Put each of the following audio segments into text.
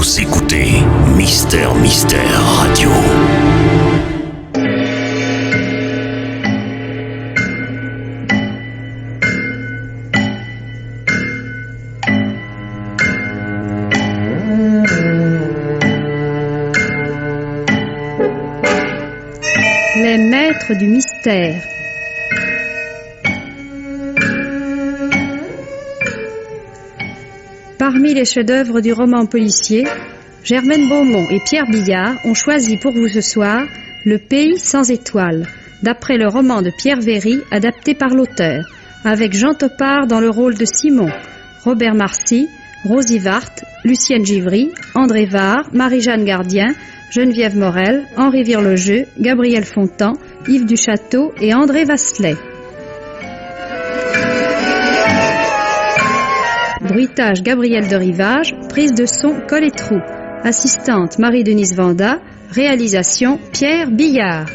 Vous écoutez Mystère Radio. Les maîtres du mystère. Parmi les chefs-d'œuvre du roman policier, Germaine Beaumont et Pierre Billard ont choisi pour vous ce soir Le Pays sans étoiles, d'après le roman de Pierre Véry adapté par l'auteur, avec Jean Topard dans le rôle de Simon, Robert Marcy, Rosie Vart, Lucienne Givry, André Var, Marie-Jeanne Gardien, Geneviève Morel, Henri Virlejeu, Gabriel Fontan, Yves Duchâteau et André Vasselet. Bruitage Gabriel de Rivage, prise de son Colletrou, assistante Marie-Denise Vanda, réalisation Pierre Billard.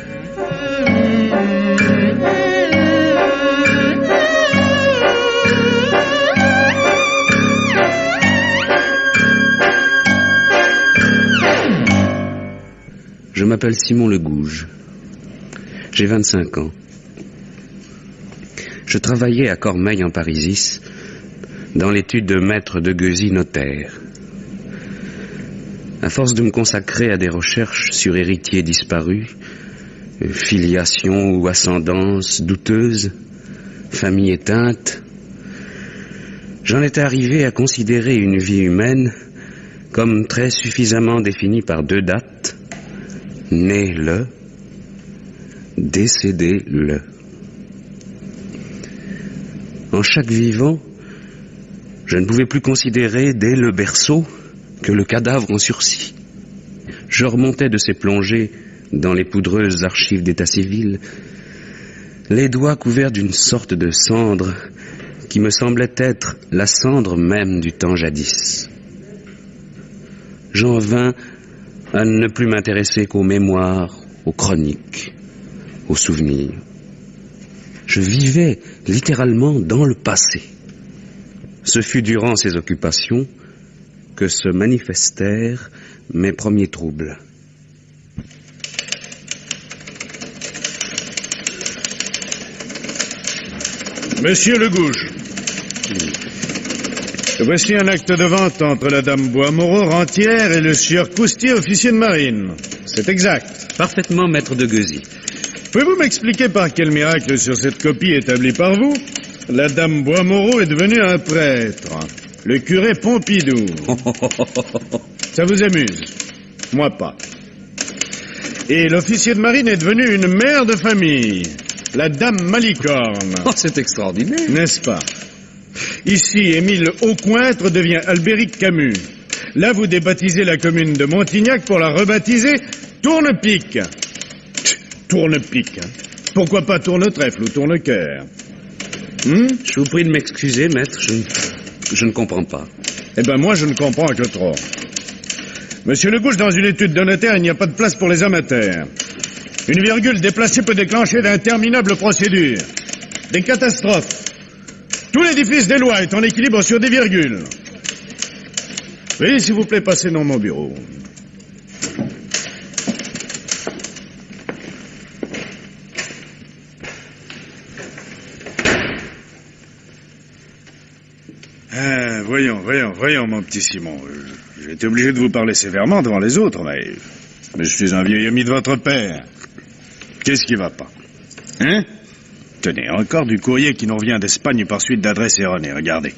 Je m'appelle Simon Legouge. J'ai 25 ans. Je travaillais à Cormeilles en Parisis, dans l'étude de maître Deguezy notaire. À force de me consacrer à des recherches sur héritiers disparus, filiation ou ascendance douteuse, famille éteinte, j'en étais arrivé à considérer une vie humaine comme très suffisamment définie par deux dates: né le, décédé le. En chaque vivant, je ne pouvais plus considérer dès le berceau que le cadavre en sursis. Je remontais de ces plongées dans les poudreuses archives d'état civil, les doigts couverts d'une sorte de cendre qui me semblait être la cendre même du temps jadis. J'en vins à ne plus m'intéresser qu'aux mémoires, aux chroniques, aux souvenirs. Je vivais littéralement dans le passé. Ce fut durant ces occupations que se manifestèrent mes premiers troubles. Monsieur Legouge, voici un acte de vente entre la dame Boismoreau, rentière, et le sieur Coustier, officier de marine. C'est exact. Parfaitement, maître Deguezy. Pouvez-vous m'expliquer par quel miracle sur cette copie établie par vous, la dame Boismoreau est devenue un prêtre, le curé Pompidou? Ça vous amuse? Moi pas. Et l'officier de marine est devenu une mère de famille, la dame Malicorne. Oh, c'est extraordinaire. N'est-ce pas? Ici, Émile Aucointre devient Albéric Camus. Là, vous débaptisez la commune de Montignac pour la rebaptiser Tournepic. Tournepic, hein? Pourquoi pas Tournetrèfle ou Tournecœur? Je vous prie de m'excuser, maître, je ne comprends pas. Eh ben moi, je ne comprends que trop. Monsieur Legouge, dans une étude de notaire, il n'y a pas de place pour les amateurs. Une virgule déplacée peut déclencher d'interminables procédures. Des catastrophes. Tout l'édifice des lois est en équilibre sur des virgules. Veuillez, s'il vous plaît, passer dans mon bureau. Voyons, mon petit Simon. J'ai été obligé de vous parler sévèrement devant les autres, mais je suis un vieil ami de votre père. Qu'est-ce qui va pas? Hein? Tenez, encore du courrier qui nous revient d'Espagne par suite d'adresse erronée, regardez.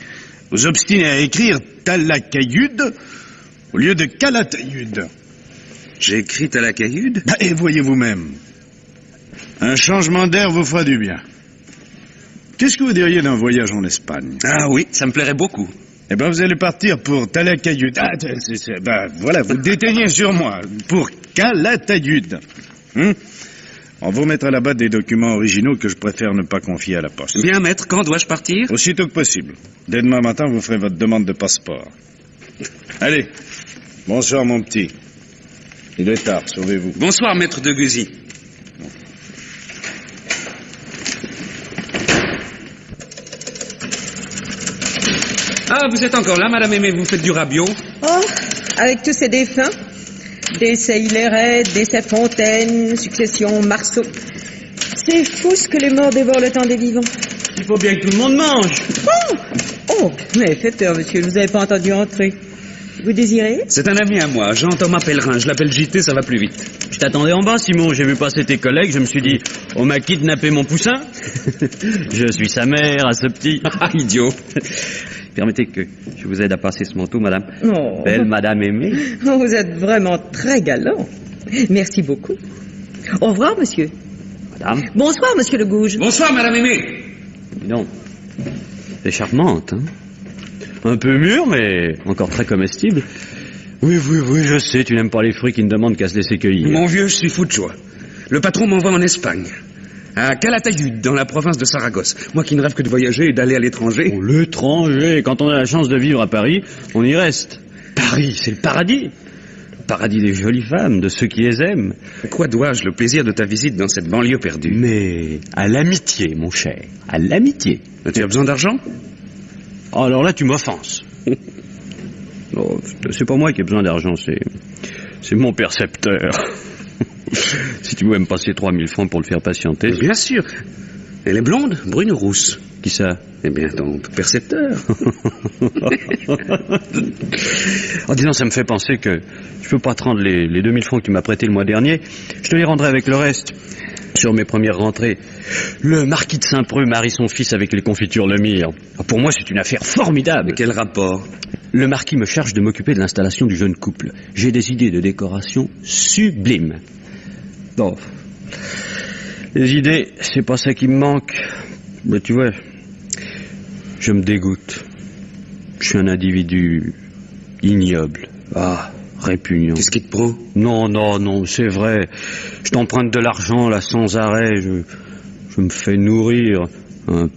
Vous obstinez à écrire Talacayud au lieu de Calatayud. J'ai écrit Talacayud? Et voyez vous-même. Un changement d'air vous fera du bien. Qu'est-ce que vous diriez d'un voyage en Espagne? Ah oui, ça me plairait beaucoup. Eh ben, vous allez partir pour Talacayud. Voilà, vous déteignez sur moi. Pour Calatayud. On vous remettra là-bas des documents originaux que je préfère ne pas confier à la poste. Bien, maître, quand dois-je partir? Aussitôt que possible. Dès demain matin, vous ferez votre demande de passeport. Allez. Bonsoir, mon petit. Il est tard, sauvez-vous. Bonsoir, maître Deguezy. Ah, vous êtes encore là, madame Aimée, vous faites du rabiot? Oh, avec tous ces défunts. Décès Hilairet, décès Fontaine, succession Marceau. C'est fou ce que les morts dévorent le temps des vivants. Il faut bien que tout le monde mange. Oh, mais faites peur, monsieur, je vous avais pas entendu entrer. Vous désirez? C'est un ami à moi, Jean-Thomas Pellerin. Je l'appelle JT, ça va plus vite. Je t'attendais en bas, Simon. J'ai vu passer tes collègues. Je me suis dit, on m'a kidnappé mon poussin. Je suis sa mère à ce petit. Ah, idiot. Permettez que je vous aide à passer ce manteau, madame. Oh. Belle madame aimée. Oh, vous êtes vraiment très galant. Merci beaucoup. Au revoir, monsieur. Madame. Bonsoir, monsieur Le Gouge. Bonsoir, madame aimée. Dis donc. C'est charmante, hein. Un peu mûr, mais encore très comestible. Oui, je sais, tu n'aimes pas les fruits qui ne demandent qu'à se laisser cueillir. Mon vieux, je suis fou de joie. Le patron m'envoie en Espagne. À Calatayud, dans la province de Saragosse. Moi qui ne rêve que de voyager et d'aller à l'étranger. Oh, l'étranger, quand on a la chance de vivre à Paris, on y reste. Paris, c'est le paradis. Le paradis des jolies femmes, de ceux qui les aiment. À quoi dois-je le plaisir de ta visite dans cette banlieue perdue? Mais à l'amitié, mon cher, à l'amitié. Tu as besoin d'argent? Oh, alors là, tu m'offenses. Oh, c'est pas moi qui ai besoin d'argent, c'est mon percepteur. Si tu pouvais me passer 3000 francs pour le faire patienter. Bien sûr. Elle est blonde, brune ou rousse? Qui ça? Eh bien, ton percepteur. Oh, dis donc, ça me fait penser que je peux pas te rendre les 2000 francs que tu m'as prêtés le mois dernier. Je te les rendrai avec le reste. Sur mes premières rentrées, le marquis de Saint-Preux marie son fils avec les confitures Lemire. Pour moi, c'est une affaire formidable. Mais quel rapport? Le marquis me charge de m'occuper de l'installation du jeune couple. J'ai des idées de décoration sublimes. Bon, les idées, c'est pas ça qui me manque. Mais tu vois, je me dégoûte. Je suis un individu ignoble. Ah, répugnant. Qu'est-ce qui te prend? Non, c'est vrai. Je t'emprunte de l'argent, là, sans arrêt. Je me fais nourrir. Un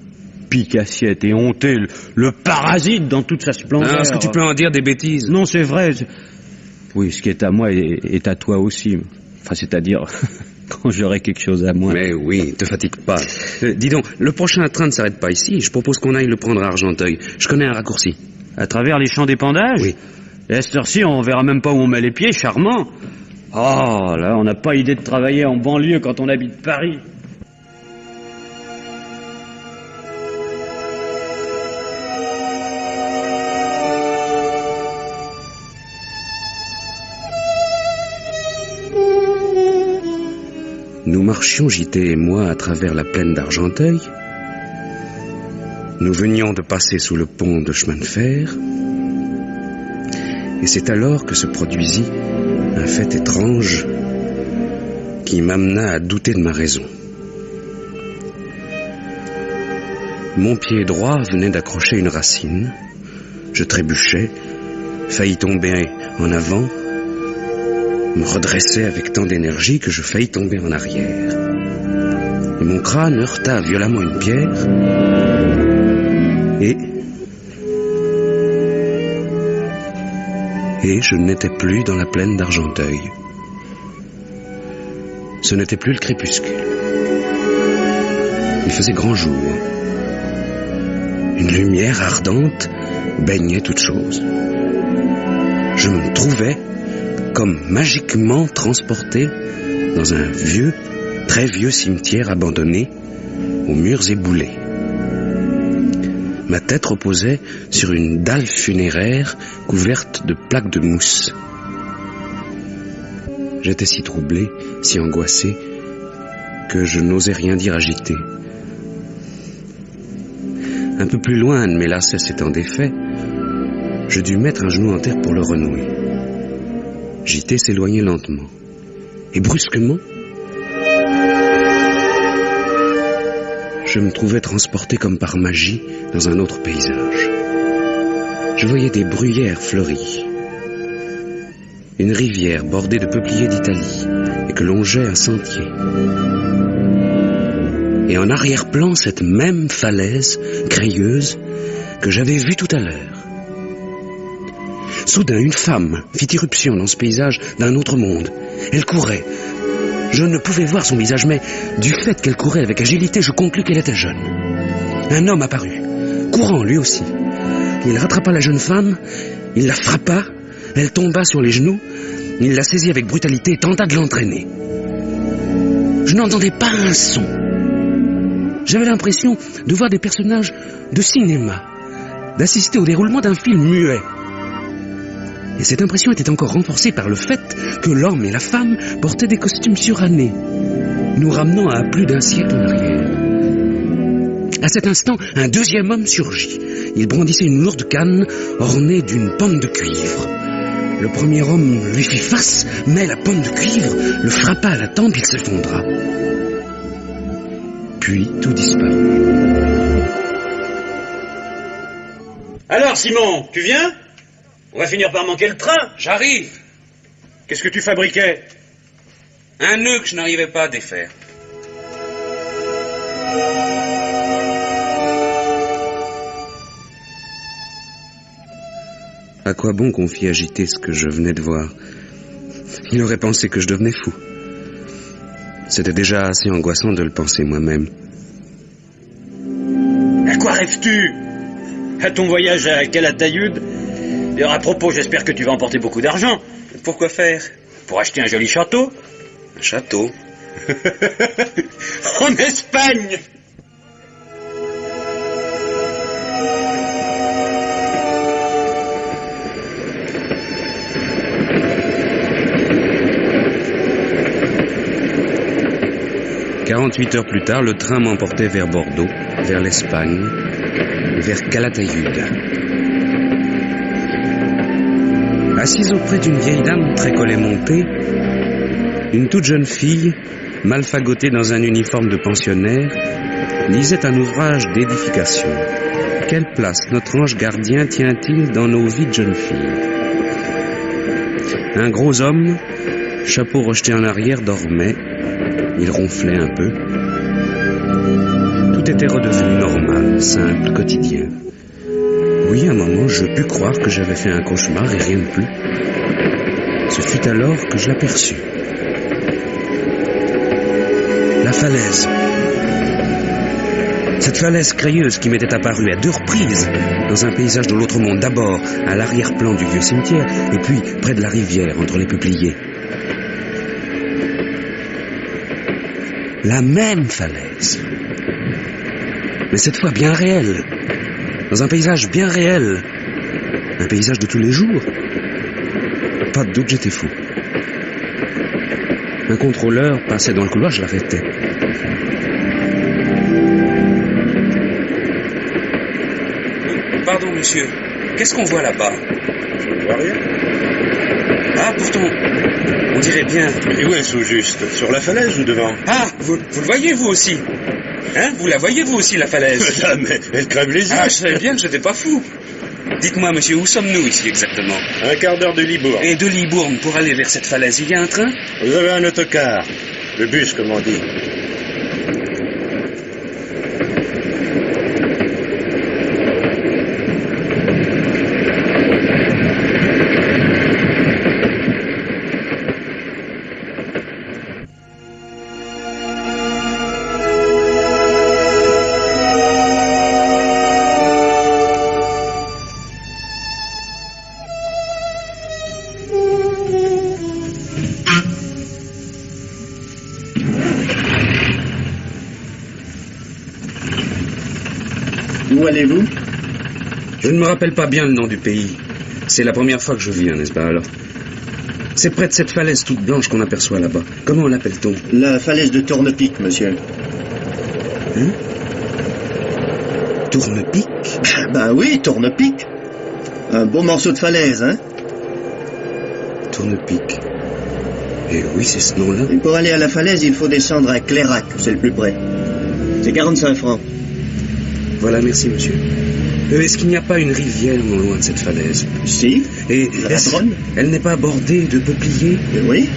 pique-assiette et honté. Le parasite dans toute sa splendeur. Ah, est-ce que tu peux en dire des bêtises? Non, c'est vrai. Oui, ce qui est à moi est à toi aussi. Enfin, c'est-à-dire quand j'aurai quelque chose à moi. Mais oui, te fatigue pas. Dis donc, le prochain train ne s'arrête pas ici. Je propose qu'on aille le prendre à Argenteuil. Je connais un raccourci. À travers les champs d'épandage? Oui. Et à cette heure-ci, on verra même pas où on met les pieds, charmant. Oh, là, on n'a pas idée de travailler en banlieue quand on habite Paris. Nous marchions, JT et moi, à travers la plaine d'Argenteuil. Nous venions de passer sous le pont de chemin de fer. Et c'est alors que se produisit un fait étrange qui m'amena à douter de ma raison. Mon pied droit venait d'accrocher une racine. Je trébuchais, faillis tomber en avant, me redressais avec tant d'énergie que je faillis tomber en arrière. Et mon crâne heurta violemment une pierre et je n'étais plus dans la plaine d'Argenteuil. Ce n'était plus le crépuscule. Il faisait grand jour. Une lumière ardente baignait toute chose. Je me trouvais comme magiquement transporté dans un vieux, très vieux cimetière abandonné, aux murs éboulés. Ma tête reposait sur une dalle funéraire couverte de plaques de mousse. J'étais si troublé, si angoissé, que je n'osais rien dire à JT. Un peu plus loin, un de mes lacets s'étant défait, je dus mettre un genou en terre pour le renouer. JT s'éloignait lentement. Et brusquement, je me trouvais transporté comme par magie dans un autre paysage. Je voyais des bruyères fleuries, une rivière bordée de peupliers d'Italie et que longeait un sentier. Et en arrière-plan, cette même falaise crayeuse que j'avais vue tout à l'heure. Soudain, une femme fit irruption dans ce paysage d'un autre monde. Elle courait. Je ne pouvais voir son visage, mais du fait qu'elle courait avec agilité, je conclus qu'elle était jeune. Un homme apparut, courant lui aussi. Il rattrapa la jeune femme, il la frappa, Elle tomba sur les genoux, il la saisit avec brutalité et tenta de l'entraîner. Je n'entendais pas un son. J'avais l'impression de voir des personnages de cinéma, d'assister au déroulement d'un film muet. Et cette impression était encore renforcée par le fait que l'homme et la femme portaient des costumes surannés, nous ramenant à plus d'un siècle en arrière. À cet instant, un deuxième homme surgit. Il brandissait une lourde canne ornée d'une pomme de cuivre. Le premier homme lui fit face, mais la pomme de cuivre le frappa à la tempe, il s'effondra. Puis tout disparut. Alors, Simon, tu viens? On va finir par manquer le train. J'arrive. Qu'est-ce que tu fabriquais? Un nœud que je n'arrivais pas à défaire. À quoi bon qu'on fît agiter ce que je venais de voir? Il aurait pensé que je devenais fou. C'était déjà assez angoissant de le penser moi-même. À quoi rêves-tu? À ton voyage à Calatayud? D'ailleurs, à propos, j'espère que tu vas emporter beaucoup d'argent. Pourquoi faire? Pour acheter un joli château. Un château? En Espagne! « 48 heures plus tard, le train m'emportait vers Bordeaux, vers l'Espagne, vers Calatayud. Assise auprès d'une vieille dame très collet monté, une toute jeune fille, mal fagotée dans un uniforme de pensionnaire, lisait un ouvrage d'édification. Quelle place notre ange gardien tient-il dans nos vies de jeunes filles? Un gros homme, chapeau rejeté en arrière, dormait. Il ronflait un peu. Tout était redevenu normal, simple, quotidien. Oui, à un moment, je pus croire que j'avais fait un cauchemar et rien de plus. Ce fut alors que je l'aperçus. La falaise. Cette falaise crayeuse qui m'était apparue à 2 reprises dans un paysage de l'autre monde. D'abord à l'arrière-plan du vieux cimetière et puis près de la rivière entre les peupliers. La même falaise. Mais cette fois bien réelle. Dans un paysage bien réel. Un paysage de tous les jours. Pas de doute, j'étais fou. Un contrôleur passait dans le couloir, je l'arrêtais. Pardon, monsieur. Qu'est-ce qu'on voit là-bas? Je ne vois rien. Ah, pourtant, on dirait bien. Et où est-ce au juste? Sur la falaise ou devant? Ah, vous le voyez vous aussi? Hein? Vous la voyez vous aussi, la falaise? Ah, mais elle crève les yeux. Ah, je savais bien que j'étais pas fou. Dites-moi, monsieur, où sommes-nous ici exactement? Un quart d'heure de Libourne. Et de Libourne, pour aller vers cette falaise, il y a un train? Vous avez un autocar. Le bus, comme on dit. Où allez-vous? Je ne me rappelle pas bien le nom du pays. C'est la première fois que je viens, n'est-ce pas alors? C'est près de cette falaise toute blanche qu'on aperçoit là-bas. Comment l'appelle-t-on? La falaise de Tournepic, monsieur. Hein? Tournepic? Ben oui, Tournepic. Un beau morceau de falaise, hein? Tournepic. Et oui, c'est ce nom-là. Et pour aller à la falaise, il faut descendre à Clairac, c'est le plus près. C'est 45 francs. Voilà, merci, monsieur. Est-ce qu'il n'y a pas une rivière non loin de cette falaise? Si. Et La Dronne. Elle n'est pas bordée de peupliers? Oui.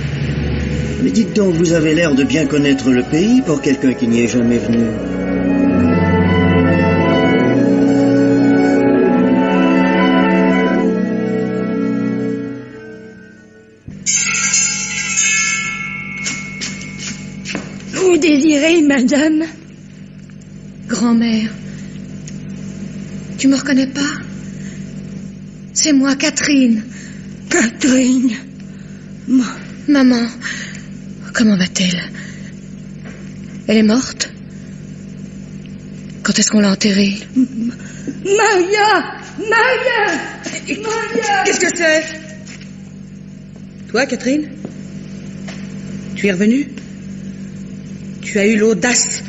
Mais dites donc, vous avez l'air de bien connaître le pays pour quelqu'un qui n'y est jamais venu. Vous désirez, madame? Grand-mère, tu me reconnais pas? C'est moi, Catherine. Catherine. Maman, comment va-t-elle? Elle est morte? Quand est-ce qu'on l'a enterrée? Maria! Qu'est-ce que c'est? Toi, Catherine? Tu es revenue? Tu as eu l'audace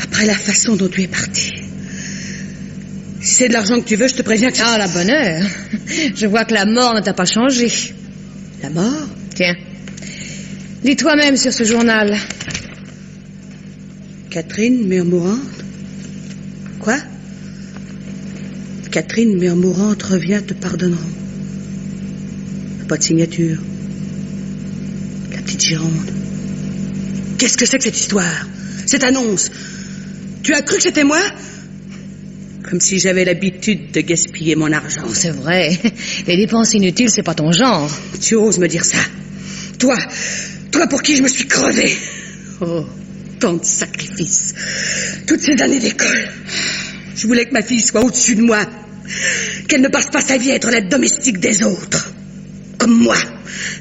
après la façon dont tu es partie. Si c'est de l'argent que tu veux, je te préviens que... Ah, la bonne heure. Je vois que la mort ne t'a pas changé. La mort? Tiens, lis toi-même sur ce journal. Catherine murmurante? Quoi? Catherine murmurante revient, te pardonneront. Pas de signature. La petite Gironde. Qu'est-ce que c'est que cette histoire? Cette annonce? Tu as cru que c'était moi? Comme si j'avais l'habitude de gaspiller mon argent. Oh, c'est vrai. Les dépenses inutiles, c'est pas ton genre. Tu oses me dire ça? Toi pour qui je me suis crevé. Oh, tant de sacrifices. Toutes ces années d'école. Je voulais que ma fille soit au-dessus de moi. Qu'elle ne passe pas sa vie à être la domestique des autres. Comme moi.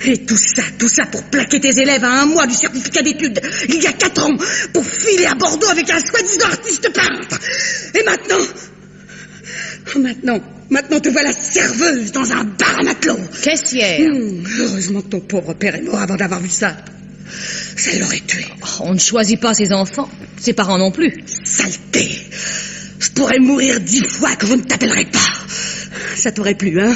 Et tout ça pour plaquer tes élèves à 1 mois du certificat d'études, il y a 4 ans, pour filer à Bordeaux avec un soi-disant artiste peintre. Et maintenant te voilà serveuse dans un bar à matelot. Caissière. Heureusement que ton pauvre père est mort avant d'avoir vu ça. Ça l'aurait tué. Oh, on ne choisit pas ses enfants, ses parents non plus. Saleté. Je pourrais mourir 10 fois que je ne t'appellerais pas. Ça t'aurait plu, hein,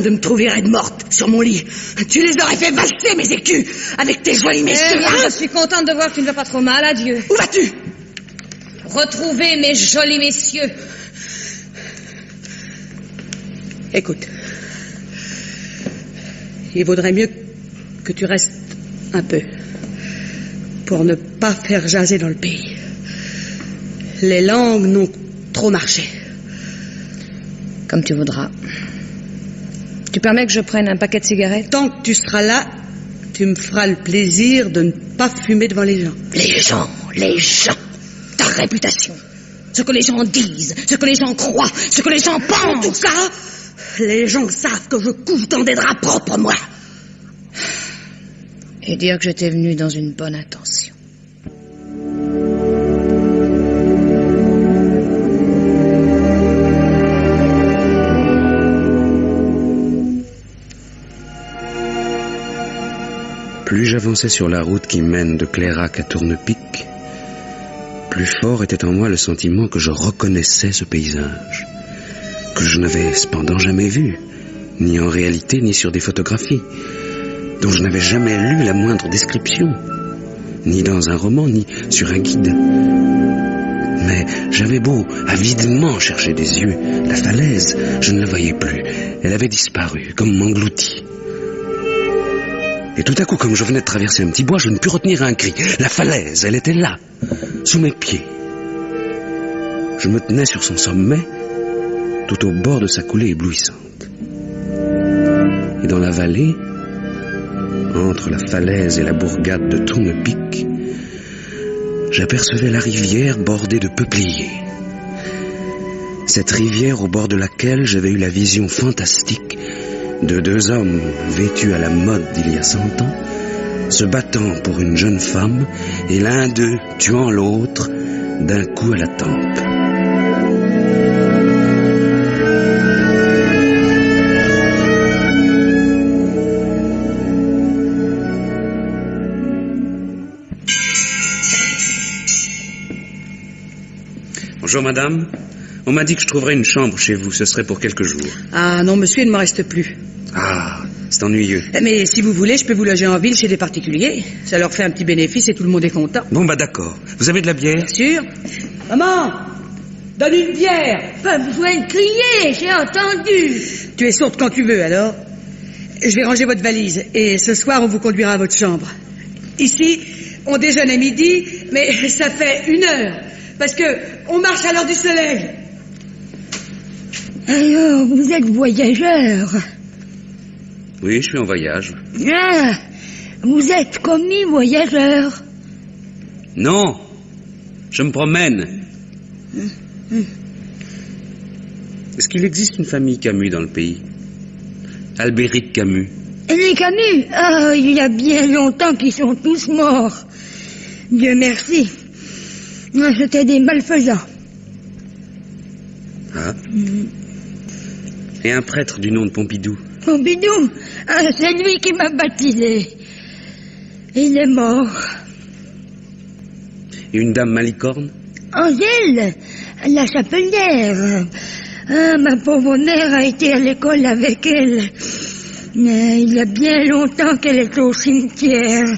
de me trouver raide morte sur mon lit. Tu les aurais fait valser, mes écus, avec tes jolis messieurs. Je suis contente de voir que tu ne vas pas trop mal, adieu. Où vas-tu? Retrouver mes jolis messieurs. Écoute, il vaudrait mieux que tu restes un peu, pour ne pas faire jaser dans le pays. Les langues n'ont trop marché. Comme tu voudras. Tu permets que je prenne un paquet de cigarettes? Tant que tu seras là, tu me feras le plaisir de ne pas fumer devant les gens. Les gens, ta réputation, ce que les gens disent, ce que les gens croient, ce que les gens pensent. En tout cas, les gens savent que je couche dans des draps propres, moi. Et dire que j'étais venu dans une bonne intention. Plus j'avançais sur la route qui mène de Clairac à Tournepic, plus fort était en moi le sentiment que je reconnaissais ce paysage, que je n'avais cependant jamais vu, ni en réalité ni sur des photographies, dont je n'avais jamais lu la moindre description, ni dans un roman, ni sur un guide. Mais j'avais beau avidement chercher des yeux la falaise, je ne la voyais plus. Elle avait disparu, comme engloutie. Et tout à coup, comme je venais de traverser un petit bois, je ne pus retenir un cri. La falaise, elle était là, sous mes pieds. Je me tenais sur son sommet, tout au bord de sa coulée éblouissante. Et dans la vallée, entre la falaise et la bourgade de Tournepic, j'apercevais la rivière bordée de peupliers. Cette rivière au bord de laquelle j'avais eu la vision fantastique de 2 hommes vêtus à la mode d'il y a 100 ans, se battant pour une jeune femme, et l'un d'eux tuant l'autre d'un coup à la tempe. Bonjour madame, on m'a dit que je trouverais une chambre chez vous, ce serait pour quelques jours. Ah non, monsieur, il ne me reste plus. Ah, c'est ennuyeux. Mais si vous voulez, je peux vous loger en ville chez des particuliers. Ça leur fait un petit bénéfice et tout le monde est content. Bon bah d'accord, vous avez de la bière? Bien sûr. Maman, donne une bière. Pas besoin de crier, j'ai entendu. Tu es sourde quand tu veux, alors. Je vais ranger votre valise et ce soir, on vous conduira à votre chambre. Ici, on déjeune à midi, mais ça fait 1 heure. Parce que on marche à l'heure du soleil. Alors, vous êtes voyageur? Oui, je suis en voyage. Ah, vous êtes commis voyageur? Non, je me promène. Est-ce qu'il existe une famille Camus dans le pays? Albéric Camus. Les Camus, ah, il y a bien longtemps qu'ils sont tous morts. Dieu merci. C'était des malfaisants. Ah. Et un prêtre du nom de Pompidou. Pompidou, ah, c'est lui qui m'a baptisé. Il est mort. Et une dame malicorne? Angèle, la chapelière. Ah, ma pauvre mère a été à l'école avec elle. Mais il y a bien longtemps qu'elle est au cimetière.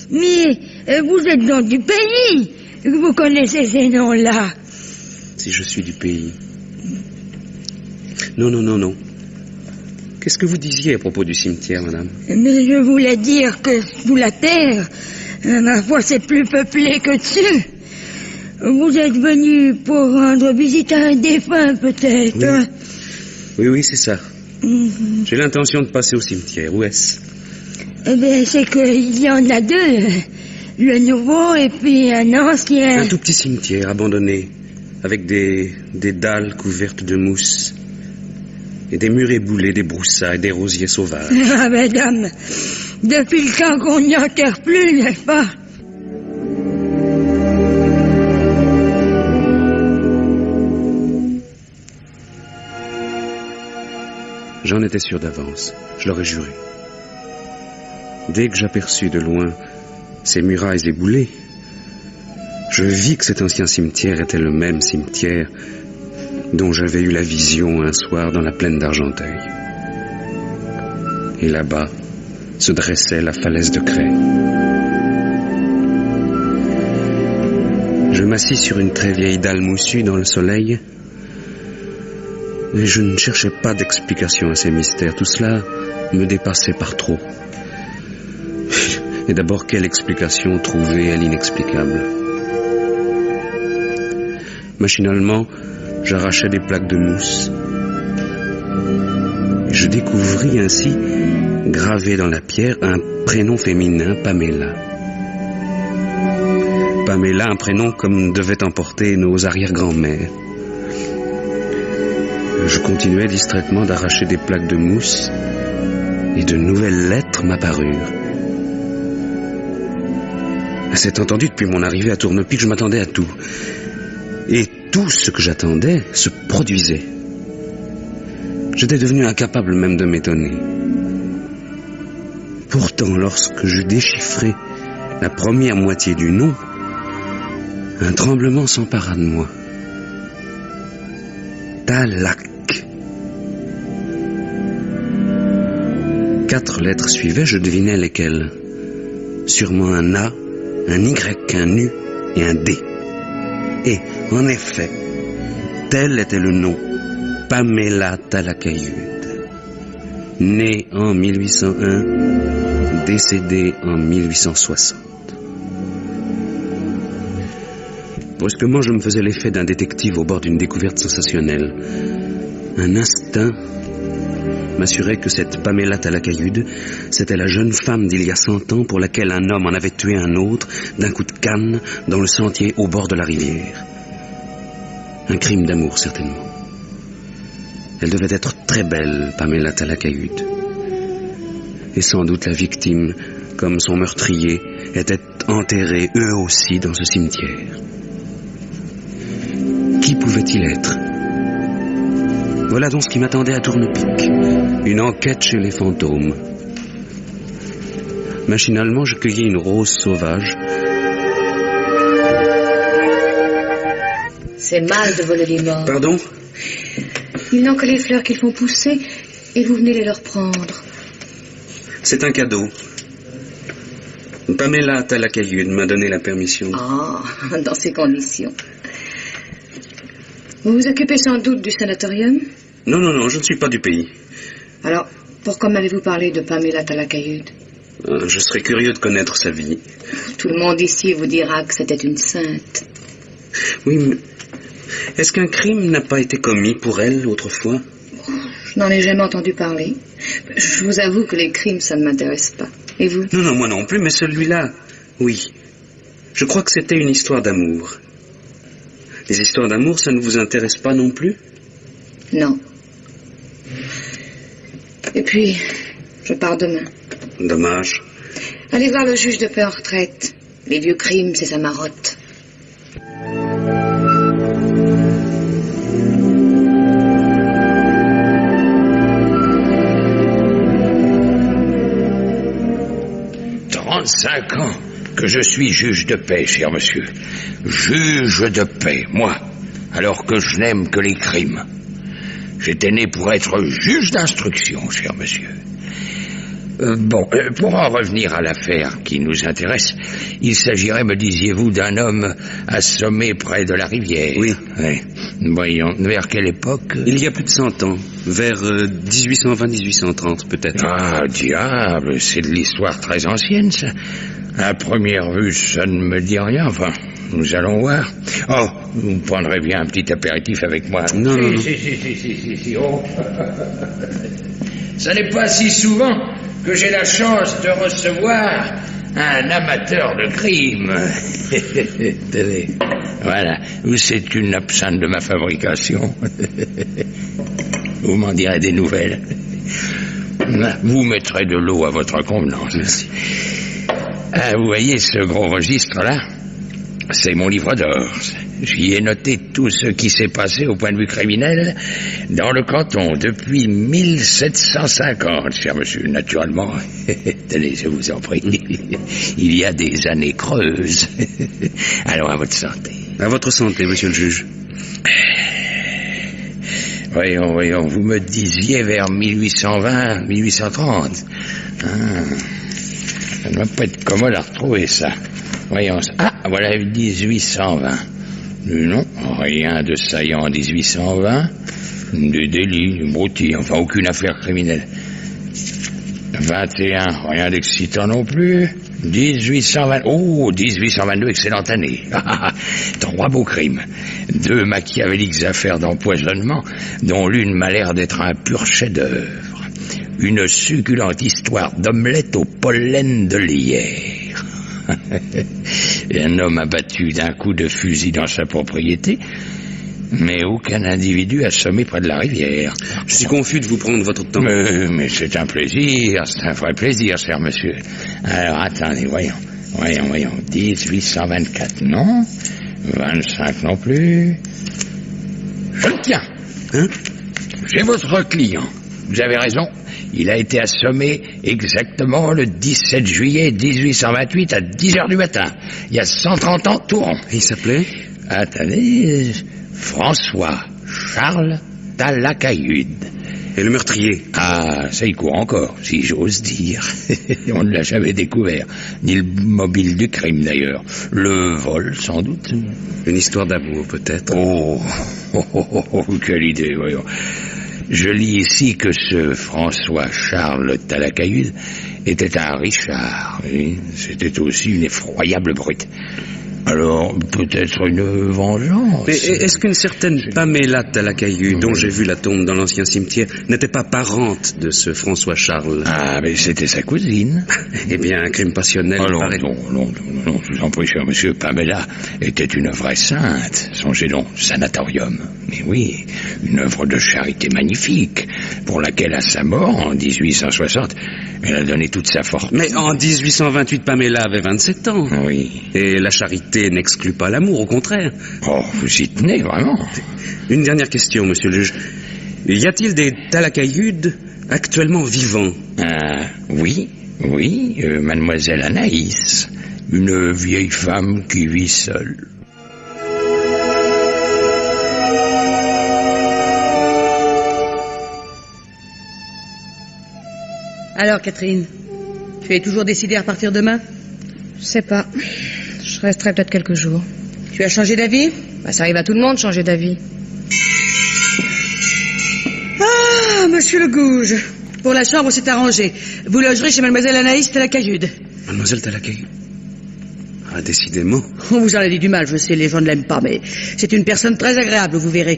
Mais vous êtes donc du pays. Vous connaissez ces noms-là. Si je suis du pays. Non. Qu'est-ce que vous disiez à propos du cimetière, madame? Mais je voulais dire que sous la terre, ma foi, c'est plus peuplé que dessus. Vous êtes venu pour rendre visite à un défunt, peut-être. Oui, c'est ça. J'ai l'intention de passer au cimetière. Où est-ce? Eh bien, c'est qu'il y en a deux. Le nouveau et puis un ancien. Un tout petit cimetière abandonné, avec des dalles couvertes de mousse, et des murs éboulés, des broussailles, des rosiers sauvages. Ah, mesdames, depuis le temps qu'on n'y enterre plus, n'est-ce pas? J'en étais sûr d'avance, je l'aurais juré. Dès que j'aperçus de loin ces murailles éboulées, je vis que cet ancien cimetière était le même cimetière dont j'avais eu la vision un soir dans la plaine d'Argenteuil. Et là-bas se dressait la falaise de craie. Je m'assis sur une très vieille dalle moussue dans le soleil, et je ne cherchais pas d'explication à ces mystères. Tout cela me dépassait par trop. Et d'abord, quelle explication trouver à l'inexplicable? Machinalement, j'arrachais des plaques de mousse. Je découvris ainsi, gravé dans la pierre, un prénom féminin, Pamela. Pamela, un prénom comme devaient emporter nos arrière-grand-mères. Je continuais distraitement d'arracher des plaques de mousse, et de nouvelles lettres m'apparurent. C'est entendu, depuis mon arrivée à Tournepic, je m'attendais à tout. Et tout ce que j'attendais se produisait. J'étais devenu incapable même de m'étonner. Pourtant, lorsque je déchiffrai la première moitié du nom, un tremblement s'empara de moi. Talac. 4 lettres suivaient, je devinais lesquelles. Sûrement un A, un Y, un U et un D. Et, en effet, tel était le nom, Pamela Talakayud. Née en 1801, décédée en 1860. Brusquement, je me faisais l'effet d'un détective au bord d'une découverte sensationnelle. Un instinct m'assurait que cette Pamela Talakayud, c'était la jeune femme d'il y a 100 ans pour laquelle un homme en avait tué un autre d'un coup de canne dans le sentier au bord de la rivière. Un crime d'amour, certainement. Elle devait être très belle, Pamela Talakayud. Et sans doute la victime, comme son meurtrier, était enterrés eux aussi dans ce cimetière. Qui pouvait-il être? Voilà donc ce qui m'attendait à Tournepic. Une enquête chez les fantômes. Machinalement, je cueillis une rose sauvage. C'est mal de voler les morts. Pardon? Ils n'ont que les fleurs qu'ils font pousser et vous venez les leur prendre. C'est un cadeau. Pamela Talakayud m'a donné la permission. Ah, dans ces conditions. Vous vous occupez sans doute du sanatorium? Non, je ne suis pas du pays. Alors, pourquoi m'avez-vous parlé de Pamela Talakayud? Je serais curieux de connaître sa vie. Tout le monde ici vous dira que c'était une sainte. Oui, mais est-ce qu'un crime n'a pas été commis pour elle autrefois? Je n'en ai jamais entendu parler. Je vous avoue que les crimes, ça ne m'intéresse pas. Et vous? Non, moi non plus, mais celui-là, oui. Je crois que c'était une histoire d'amour. Les histoires d'amour, ça ne vous intéresse pas non plus? Non. Et puis, je pars demain. Dommage. Allez voir le juge de paix en retraite. Les vieux crimes, c'est sa marotte. Cinq ans que je suis juge de paix, cher monsieur. Juge de paix, moi, alors que je n'aime que les crimes. J'étais né pour être juge d'instruction, cher monsieur. Pour en revenir à l'affaire qui nous intéresse, il s'agirait, me disiez-vous, d'un homme assommé près de la rivière. Oui. Voyons, vers quelle époque? Il y a plus de 100 ans, vers 1820-1830 peut-être. Ah, diable, c'est de l'histoire très ancienne, ça. À première vue, ça ne me dit rien, enfin, nous allons voir. Oh, vous prendrez bien un petit apéritif avec moi. Non. Si, oh. Ça n'est pas si souvent que j'ai la chance de recevoir un amateur de crime. Tenez, voilà, c'est une absinthe de ma fabrication. Vous m'en direz des nouvelles. Vous mettrez de l'eau à votre convenance. Merci. Ah, vous voyez ce gros registre-là? C'est mon livre d'or. J'y ai noté tout ce qui s'est passé au point de vue criminel dans le canton depuis 1750, cher monsieur. Naturellement, tenez, je vous en prie, il y a des années creuses. Alors, à votre santé. À votre santé, monsieur le juge. Voyons, vous me disiez vers 1820, 1830. Ça ne va pas être commode à retrouver, ça. Voyons, voilà 1820. Non, rien de saillant en 1820. Des délits, des broutilles, enfin aucune affaire criminelle. 21, rien d'excitant non plus. 1820, 1822, excellente année. 3 beaux crimes. 2 machiavéliques affaires d'empoisonnement, dont l'une m'a l'air d'être un pur chef-d'œuvre. Une succulente histoire d'omelette au pollen de lierre. Et un homme abattu d'un coup de fusil dans sa propriété, mais aucun individu assommé près de la rivière. Je suis confus de vous prendre votre temps. Mais c'est un plaisir, c'est un vrai plaisir, cher monsieur. Alors, attendez, voyons. 1824, non. 25 non plus. Je le tiens. J'ai votre client. Vous avez raison. Il a été assommé exactement le 17 juillet 1828 à 10h du matin. Il y a 130 ans tout rond. Il s'appelait? Attendez, François Charles Talacahude. Et le meurtrier? Ah, ça y court encore, si j'ose dire. On ne l'a jamais découvert. Ni le mobile du crime, d'ailleurs. Le vol, sans doute. Une histoire d'amour, peut-être. Oh, quelle idée, voyons. Je lis ici que ce François Charles Talacahude était un Richard. Oui, c'était aussi une effroyable brute. Alors, peut-être une vengeance. Mais est-ce qu'une certaine Pamela Talacahude, dont j'ai vu la tombe dans l'ancien cimetière, n'était pas parente de ce François Charles? Ah, mais c'était sa cousine. Eh bien, un crime passionnel, paraît... Non, je vous en prie, cher monsieur, Pamela était une vraie sainte. Songez donc, sanatorium. Mais oui, une œuvre de charité magnifique, pour laquelle, à sa mort, en 1860, elle a donné toute sa fortune. Mais en 1828, Pamela avait 27 ans. Oui. Et la charité n'exclut pas l'amour, au contraire. Oh, vous y tenez, vraiment. Une dernière question, monsieur le juge. Y a-t-il des Talacahudes actuellement vivants? Oui, mademoiselle Anaïs, une vieille femme qui vit seule. Alors, Catherine, tu es toujours décidée à repartir demain? Je sais pas. Je resterai peut-être quelques jours. Tu as changé d'avis? Ça arrive à tout le monde de changer d'avis. Ah, monsieur le Gouge. Pour la chambre, c'est arrangé. Vous logerez chez mademoiselle Anaïs Talacahude. Mademoiselle Talacahude? Ah, décidément. On vous en a dit du mal, je sais, les gens ne l'aiment pas, mais c'est une personne très agréable, vous verrez.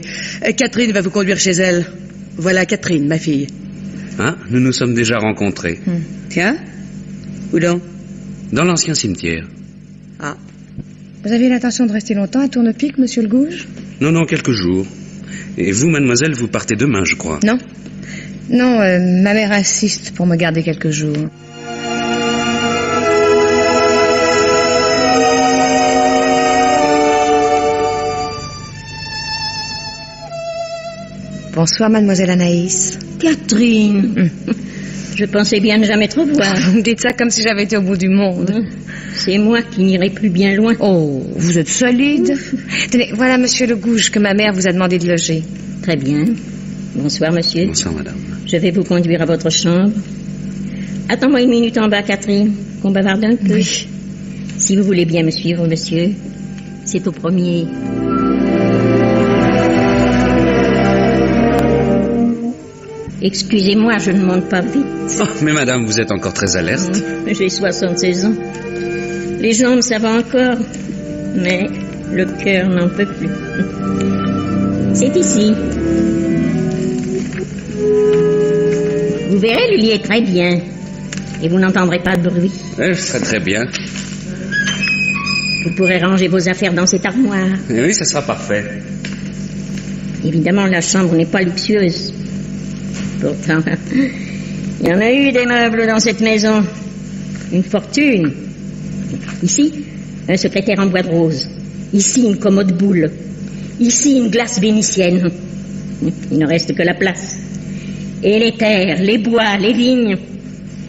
Catherine va vous conduire chez elle. Voilà Catherine, ma fille. Ah, nous nous sommes déjà rencontrés. Tiens, où donc? Dans l'ancien cimetière. Ah. Vous aviez l'intention de rester longtemps à Tournepic, monsieur le Gouge? Non, quelques jours. Et vous, mademoiselle, vous partez demain, je crois. Non. Non, ma mère insiste pour me garder quelques jours. Bonsoir, mademoiselle Anaïs. Catherine, je pensais bien ne jamais te revoir. Vous me dites ça comme si j'avais été au bout du monde. C'est moi qui n'irai plus bien loin. Oh, vous êtes solide. Tenez, voilà monsieur Le Gouge que ma mère vous a demandé de loger. Très bien. Bonsoir, monsieur. Bonsoir, madame. Je vais vous conduire à votre chambre. Attends-moi une minute en bas, Catherine, qu'on bavarde un peu. Oui. Si vous voulez bien me suivre, monsieur, c'est au premier. Excusez-moi, je ne monte pas vite. Oh, mais madame, vous êtes encore très alerte. J'ai 76 ans. Les jambes, ça va encore, mais le cœur n'en peut plus. C'est ici. Vous verrez, le lit est très bien. Et vous n'entendrez pas de bruit. Je serai très bien. Vous pourrez ranger vos affaires dans cette armoire. Oui, ça sera parfait. Évidemment, la chambre n'est pas luxueuse. Pourtant, il y en a eu des meubles dans cette maison. Une fortune. Ici, un secrétaire en bois de rose. Ici, une commode boule. Ici, une glace vénitienne. Il ne reste que la place. Et les terres, les bois, les vignes.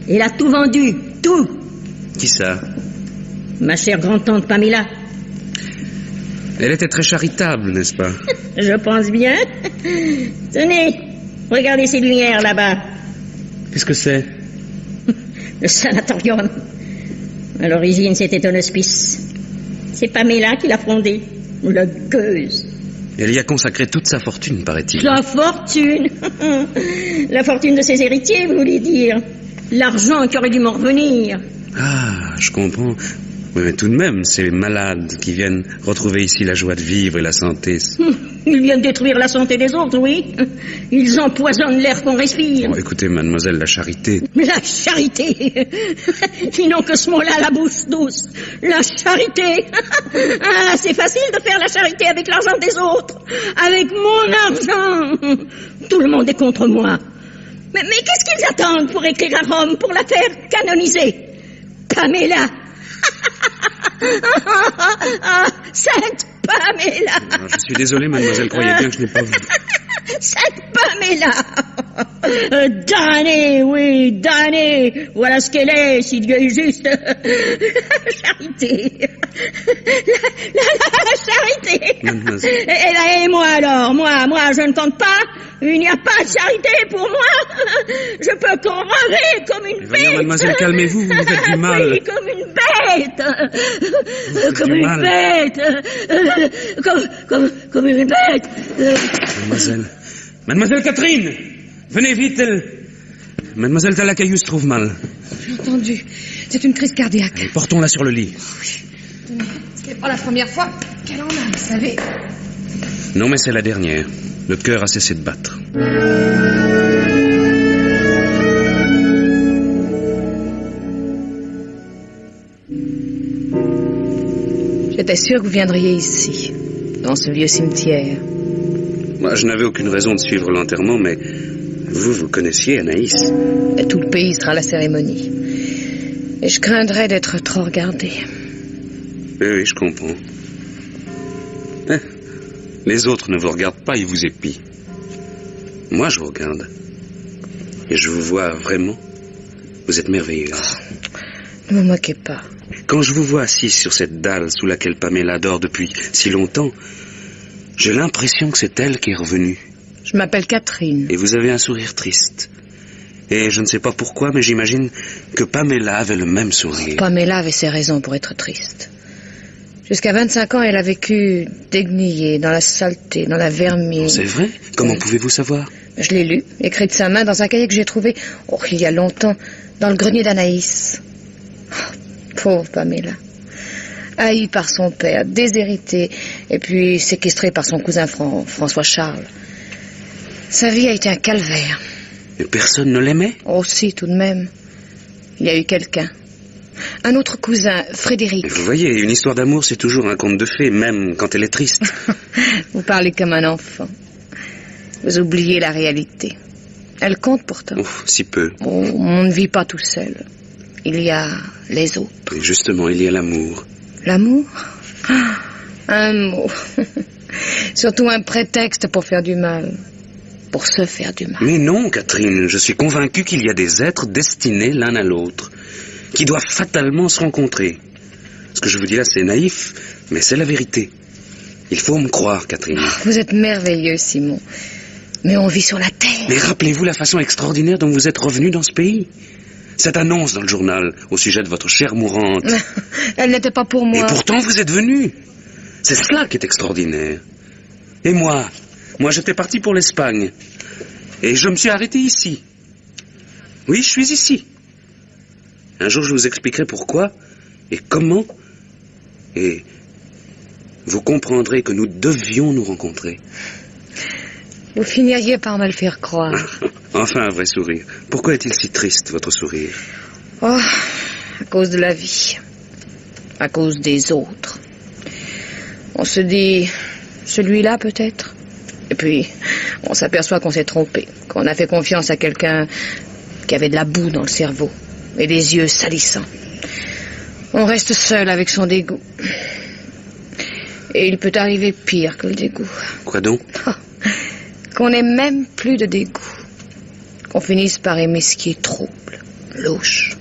Elle a tout vendu, tout. Qui ça? Ma chère grand-tante Pamela. Elle était très charitable, n'est-ce pas? Je pense bien. Tenez, regardez ces lumières là-bas. Qu'est-ce que c'est? Le sanatorium. À l'origine, c'était un hospice. C'est Pamela qui l'a fondé. La gueuse. Elle y a consacré toute sa fortune, paraît-il. La fortune. La fortune de ses héritiers, vous voulez dire. L'argent qui aurait dû m'en revenir. Ah, je comprends. Oui, mais tout de même, ces malades qui viennent retrouver ici la joie de vivre et la santé. Ils viennent détruire la santé des autres, oui. Ils empoisonnent l'air qu'on respire. Bon, écoutez, mademoiselle, la charité... La charité. Ils n'ont que ce mot-là à la bouche douce. La charité. Ah, c'est facile de faire la charité avec l'argent des autres. Avec mon argent. Tout le monde est contre moi. Mais qu'est-ce qu'ils attendent pour écrire à Rome, pour la faire canoniser? Pamela. Sainte Pamela. Alors, je suis désolé, mademoiselle, croyez bien que je n'ai pas vu. Sainte Pamela. Damnée, oui, damnée. Voilà ce qu'elle est, si Dieu est juste. Charité. La charité. Mademoiselle. Et moi alors, moi, je ne compte pas. Il n'y a pas de charité pour moi. Je peux crever comme une bête. Voyons, mademoiselle, calmez-vous, vous faites du mal. Oui, comme une bête. Comme une bête. Comme une bête. Mademoiselle Catherine, venez vite. Mademoiselle Talacaillou se trouve mal. J'ai entendu. C'est une crise cardiaque. Allez, portons-la sur le lit. Oui. Tenez, ce n'est pas la première fois qu'elle en a, vous savez. Non, mais c'est la dernière. Le cœur a cessé de battre. J'étais sûre que vous viendriez ici, dans ce vieux cimetière. Moi, je n'avais aucune raison de suivre l'enterrement, mais vous connaissiez Anaïs. Et tout le pays sera à la cérémonie. Et je craindrais d'être trop regardée. Oui, je comprends. Les autres ne vous regardent pas, ils vous épient. Moi, je vous regarde. Et je vous vois vraiment. Vous êtes merveilleuse. Ne me moquez pas. Quand je vous vois assise sur cette dalle sous laquelle Pamela dort depuis si longtemps, j'ai l'impression que c'est elle qui est revenue. Je m'appelle Catherine. Et vous avez un sourire triste. Et je ne sais pas pourquoi, mais j'imagine que Pamela avait le même sourire. Pamela avait ses raisons pour être triste. Jusqu'à 25 ans, elle a vécu déguenillée, dans la saleté, dans la vermine. C'est vrai? Comment pouvez-vous savoir? Je l'ai lu, écrit de sa main dans un cahier que j'ai trouvé, il y a longtemps, dans le grenier d'Anaïs. Oh, pauvre Pamela. Haïe par son père, déshéritée, et puis séquestrée par son cousin François Charles. Sa vie a été un calvaire. Et personne ne l'aimait? Oh si, tout de même. Il y a eu quelqu'un. Un autre cousin, Frédéric. Vous voyez, une histoire d'amour, c'est toujours un conte de fées, même quand elle est triste. Vous parlez comme un enfant. Vous oubliez la réalité. Elle compte pourtant. Ouf, si peu. Oh, on ne vit pas tout seul. Il y a les autres. Et justement, il y a l'amour. L'amour? Ah, un mot. Surtout un prétexte pour faire du mal. Pour se faire du mal. Mais non, Catherine, je suis convaincu qu'il y a des êtres destinés l'un à l'autre, qui doivent fatalement se rencontrer. Ce que je vous dis là, c'est naïf, mais c'est la vérité. Il faut me croire, Catherine. Oh, vous êtes merveilleux, Simon. Mais on vit sur la terre. Mais rappelez-vous la façon extraordinaire dont vous êtes revenu dans ce pays. Cette annonce dans le journal au sujet de votre chère mourante. Elle n'était pas pour moi. Et pourtant, vous êtes venu. C'est cela qui est extraordinaire. Et moi j'étais parti pour l'Espagne. Et je me suis arrêté ici. Oui, je suis ici. Un jour, je vous expliquerai pourquoi et comment. Et vous comprendrez que nous devions nous rencontrer. Vous finiriez par me le faire croire. Enfin, un vrai sourire. Pourquoi est-il si triste, votre sourire? Oh, à cause de la vie. À cause des autres. On se dit, celui-là peut-être. Et puis, on s'aperçoit qu'on s'est trompé. Qu'on a fait confiance à quelqu'un qui avait de la boue dans le cerveau. Et des yeux salissants. On reste seul avec son dégoût. Et il peut arriver pire que le dégoût. Quoi donc? Oh, qu'on n'ait même plus de dégoût. Qu'on finisse par aimer ce qui est trouble, louche.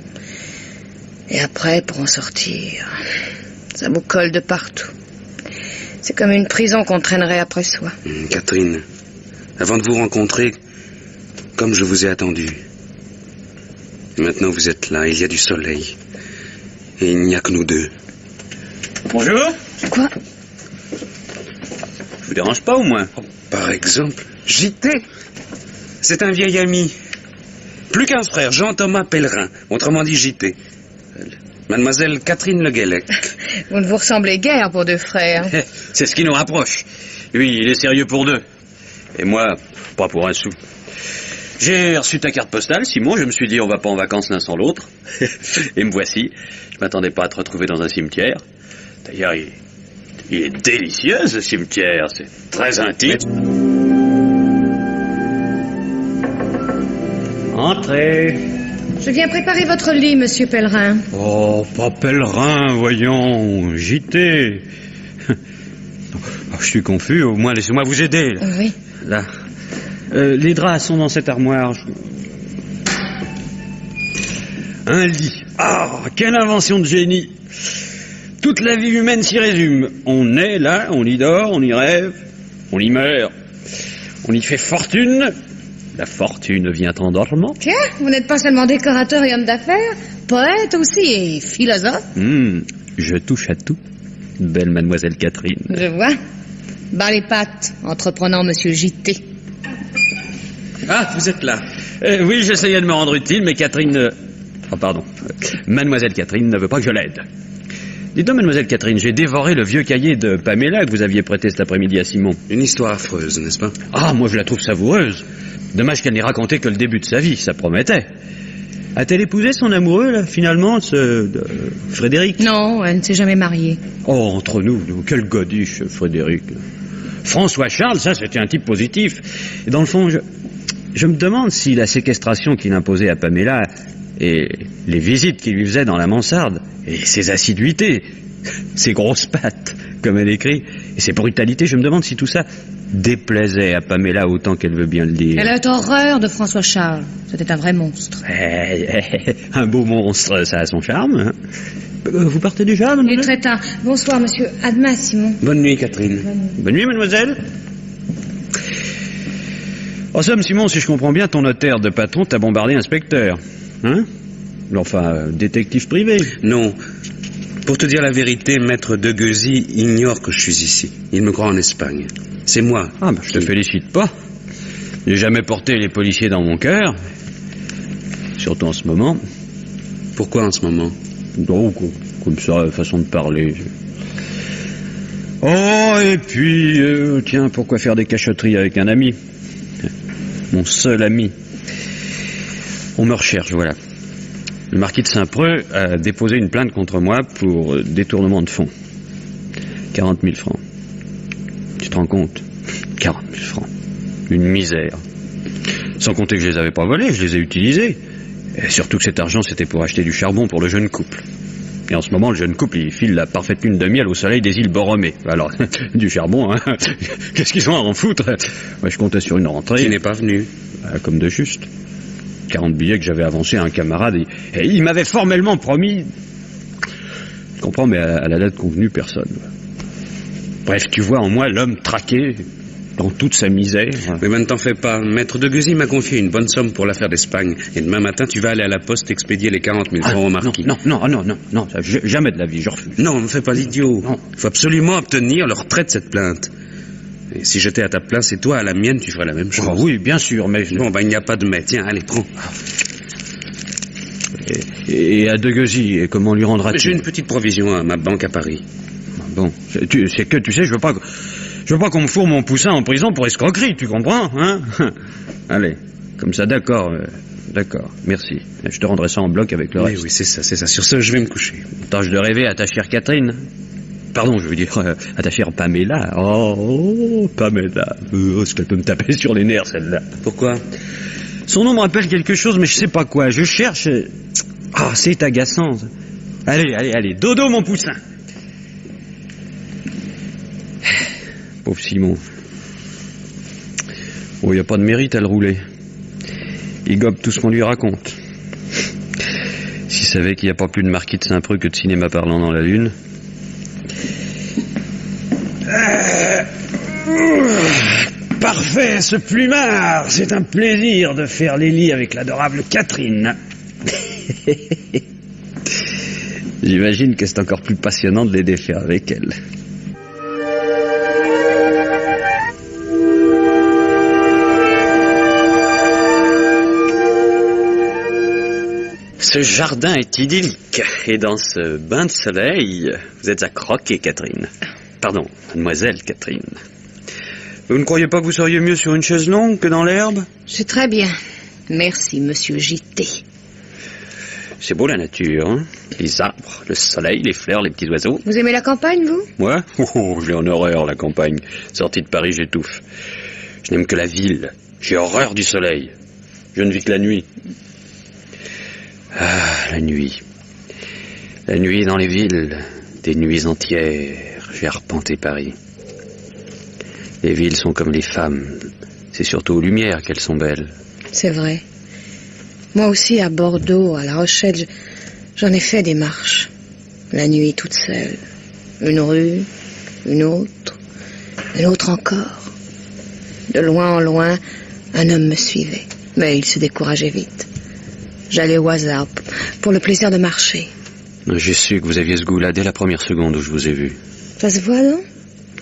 Et après, pour en sortir, ça vous colle de partout. C'est comme une prison qu'on traînerait après soi. Catherine, avant de vous rencontrer, comme je vous ai attendu. Maintenant vous êtes là, il y a du soleil. Et il n'y a que nous deux. Bonjour. Quoi? Je vous dérange pas au moins? Par exemple, JT. C'est un vieil ami. Plus qu'un frère, Jean-Thomas Pellerin, autrement dit JT. Mademoiselle Catherine Le Guellec. Vous ne vous ressemblez guère pour deux frères. C'est ce qui nous rapproche. Lui, il est sérieux pour deux. Et moi, pas pour un sou. J'ai reçu ta carte postale, Simon, je me suis dit on va pas en vacances l'un sans l'autre. Et me voici. Je m'attendais pas à te retrouver dans un cimetière. D'ailleurs, il est délicieux ce cimetière, c'est très intime. Entrez. Je viens préparer votre lit, monsieur Pellerin. Oh, pas Pellerin, voyons, JT. Oh, je suis confus, au moins laissez-moi vous aider. Là. Oui. Là. Les draps sont dans cette armoire. Un lit. Ah, quelle invention de génie. Toute la vie humaine s'y résume. On est là, on y dort, on y rêve, on y meurt. On y fait fortune. La fortune vient en dormant. Tiens, vous n'êtes pas seulement décorateur et homme d'affaires, poète aussi et philosophe. Je touche à tout, belle mademoiselle Catherine. Je vois. Bas les pattes, entreprenant monsieur JT. Ah, vous êtes là. Oui, j'essayais de me rendre utile, mais Catherine... Oh, pardon. Mademoiselle Catherine ne veut pas que je l'aide. Dites-donc, mademoiselle Catherine, j'ai dévoré le vieux cahier de Pamela que vous aviez prêté cet après-midi à Simon. Une histoire affreuse, n'est-ce pas? Ah, moi je la trouve savoureuse. Dommage qu'elle n'ait raconté que le début de sa vie, ça promettait. A-t-elle épousé son amoureux, là, finalement, Frédéric? Non, elle ne s'est jamais mariée. Oh, entre nous, quel godiche, Frédéric. François Charles, ça, c'était un type positif. Et dans le fond, je me demande si la séquestration qu'il imposait à Pamela et les visites qu'il lui faisait dans la mansarde et ses assiduités, ses grosses pattes, comme elle écrit, et ses brutalités, je me demande si tout ça déplaisait à Pamela autant qu'elle veut bien le dire. Elle a horreur de François Charles. C'était un vrai monstre. Un beau monstre, ça a son charme. Hein. Vous partez déjà, mademoiselle? Il est très tard. Bonsoir, monsieur. À demain, Simon. Bonne nuit, Catherine. Bonne nuit, mademoiselle. En somme, Simon, si je comprends bien, ton notaire de patron t'a bombardé inspecteur. Hein? Enfin, détective privé. Non. Pour te dire la vérité, maître Deguezy ignore que je suis ici. Il me croit en Espagne. C'est moi. Ah, je te félicite pas. J'ai jamais porté les policiers dans mon cœur. Surtout en ce moment. Pourquoi en ce moment? Donc, comme ça, façon de parler. Oh, et puis, tiens, pourquoi faire des cachotteries avec un ami? Mon seul ami. On me recherche, voilà. Le marquis de Saint-Preux a déposé une plainte contre moi pour détournement de fonds. 40 000 francs. Tu te rends compte? 40 000 francs. Une misère. Sans compter que je les avais pas volés, je les ai utilisés. Et surtout que cet argent, c'était pour acheter du charbon pour le jeune couple. Et en ce moment, le jeune couple, il file la parfaite lune de miel au soleil des îles Borromée. Alors, du charbon, hein. Qu'est-ce qu'ils ont à en foutre? Moi, je comptais sur une rentrée. Qui n'est pas venu. Comme de juste. 40 billets que j'avais avancés à un camarade. Et il m'avait formellement promis... Je comprends, mais à la date convenue, personne. Bref, tu vois en moi l'homme traqué dans toute sa misère. Mais ne t'en fais pas. Maître de Guzy m'a confié une bonne somme pour l'affaire d'Espagne. Et demain matin, tu vas aller à la poste expédier les 40 000 francs au marquis. Non, ça, jamais de la vie, je refuse. Non, ne fais pas l'idiot. Il faut absolument obtenir le retrait de cette plainte. Et si j'étais à ta place et toi à la mienne, tu ferais la même chose. Oh, oui, bien sûr, mais... Bon, il n'y a pas de mais. Tiens, allez, prends. Et à De Guzy, et comment lui rendras-tu? J'ai une petite provision à ma banque à Paris. Bon, c'est que, tu sais, je veux pas qu'on me fourre mon poussin en prison pour escroquerie, tu comprends, hein? Allez, comme ça, d'accord, merci. Je te rendrai ça en bloc avec le reste. Oui, c'est ça. Sur ce, je vais me coucher. Tâche de rêver à ta chère Catherine. Pardon, je veux dire, à ta chère Pamela. Oh, Pamela. Est-ce qu'elle peut me taper sur les nerfs, celle-là? Pourquoi? Son nom me rappelle quelque chose, mais je sais pas quoi. Je cherche... Ah, c'est agaçant. Allez, dodo, mon poussin. Pauvre Simon. Oh, il n'y a pas de mérite à le rouler. Il gobe tout ce qu'on lui raconte. S'il savait qu'il n'y a pas plus de marquis de Saint-Preux que de cinéma parlant dans la lune. Parfait, ce plumard. C'est un plaisir de faire les lits avec l'adorable Catherine. J'imagine que c'est encore plus passionnant de les défaire avec elle. Ce jardin est idyllique, et dans ce bain de soleil, vous êtes à croquer, Catherine. Pardon, mademoiselle Catherine. Vous ne croyez pas que vous seriez mieux sur une chaise longue que dans l'herbe? C'est très bien. Merci, monsieur J.T. C'est beau la nature, hein? Les arbres, le soleil, les fleurs, les petits oiseaux. Vous aimez la campagne, vous? Moi? J'ai en horreur la campagne. Sorti de Paris, j'étouffe. Je n'aime que la ville. J'ai horreur du soleil. Je ne vis que la nuit. Ah, la nuit. La nuit dans les villes, des nuits entières, j'ai arpenté Paris. Les villes sont comme les femmes. C'est surtout aux lumières qu'elles sont belles. C'est vrai. Moi aussi, à Bordeaux, à La Rochelle, j'en ai fait des marches. La nuit toute seule. Une rue, une autre encore. De loin en loin, un homme me suivait. Mais il se décourageait vite. J'allais au hasard, pour le plaisir de marcher. J'ai su que vous aviez ce goût-là dès la première seconde où je vous ai vu. Ça se voit, non?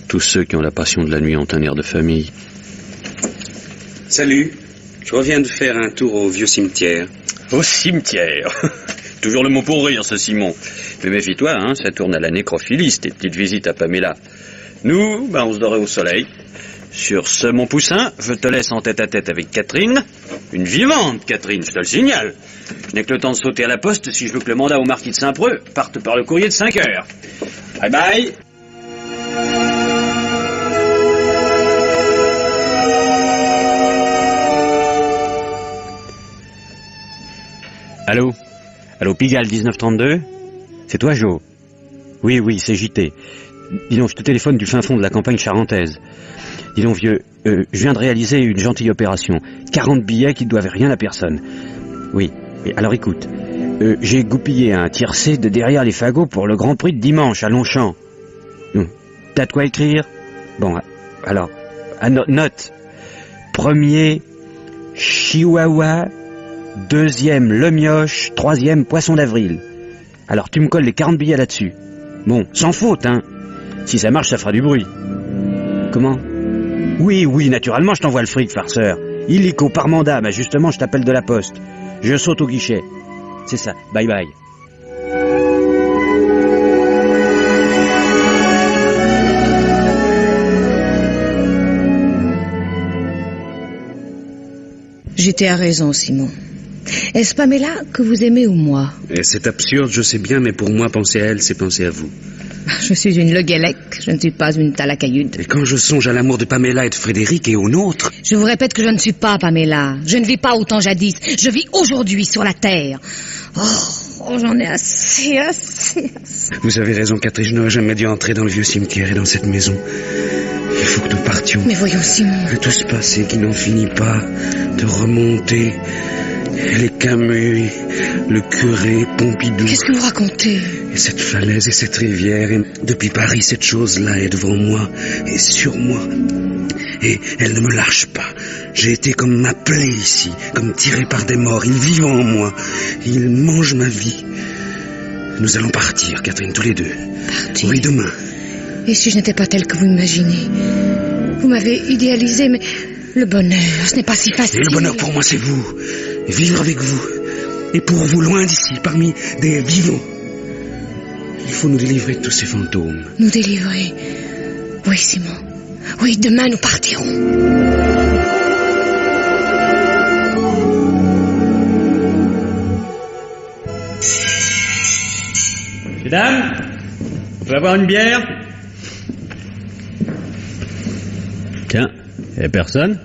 Tous ceux qui ont la passion de la nuit ont un air de famille. Salut. Je reviens de faire un tour au vieux cimetière. Au cimetière? Toujours le mot pour rire, ce Simon. Mais méfie-toi, hein, ça tourne à la nécrophilie, tes petites visites à Pamela. Nous, on se dorait au soleil. Sur ce, mon poussin, je te laisse en tête-à-tête avec Catherine. Une vivante, Catherine, je te le signale. Je n'ai que le temps de sauter à la poste si je veux que le mandat au marquis de Saint-Preux parte par le courrier de 5 heures. Bye bye. Allô, Pigalle 1932? C'est toi, Jo? Oui, c'est JT. Dis donc, je te téléphone du fin fond de la campagne charentaise. Dis donc, vieux, je viens de réaliser une gentille opération. 40 billets qui ne doivent rien à personne. Oui, alors écoute. J'ai goupillé un tiercé de derrière les fagots pour le Grand Prix de dimanche à Longchamp. T'as de quoi écrire? Bon, alors, note. Premier, Chihuahua. Deuxième, le mioche. Troisième, poisson d'avril. Alors, tu me colles les 40 billets là-dessus. Bon, sans faute, hein. Si ça marche, ça fera du bruit. Comment? Oui, naturellement, je t'envoie le fric, farceur. Illico, par mandat, mais justement, je t'appelle de la poste. Je saute au guichet. C'est ça, bye bye. J'étais à raison, Simon. Est-ce Pamela que vous aimez ou moi? Et c'est absurde, je sais bien, mais pour moi, penser à elle, c'est penser à vous. Je suis une Le Guellec, je ne suis pas une Talakayud. Et quand je songe à l'amour de Pamela et de Frédéric et au nôtre... Je vous répète que je ne suis pas Pamela. Je ne vis pas autant jadis. Je vis aujourd'hui sur la terre. Oh, j'en ai assez. Vous avez raison, Catherine, je n'aurais jamais dû entrer dans le vieux cimetière et dans cette maison. Il faut que nous partions. Mais voyons, Simon. De tout ce passé qui n'en finit pas, de remonter... Les Camus, le curé, Pompidou... Qu'est-ce que vous racontez? Et cette falaise et cette rivière, et depuis Paris, cette chose-là est devant moi et sur moi. Et elle ne me lâche pas. J'ai été comme appelé ici, comme tiré par des morts. Ils vivent en moi. Ils mangent ma vie. Nous allons partir, Catherine, tous les deux. Partir? Oui, demain. Et si je n'étais pas telle que vous imaginez? Vous m'avez idéalisé, mais le bonheur, ce n'est pas si facile. Et le bonheur pour moi, c'est vous. Vivre avec vous. Et pour vous, loin d'ici, parmi des vivants. Il faut nous délivrer de tous ces fantômes. Nous délivrer? Oui, Simon. Oui, demain nous partirons. Mesdames, on peut avoir une bière? Tiens, il n'y a personne?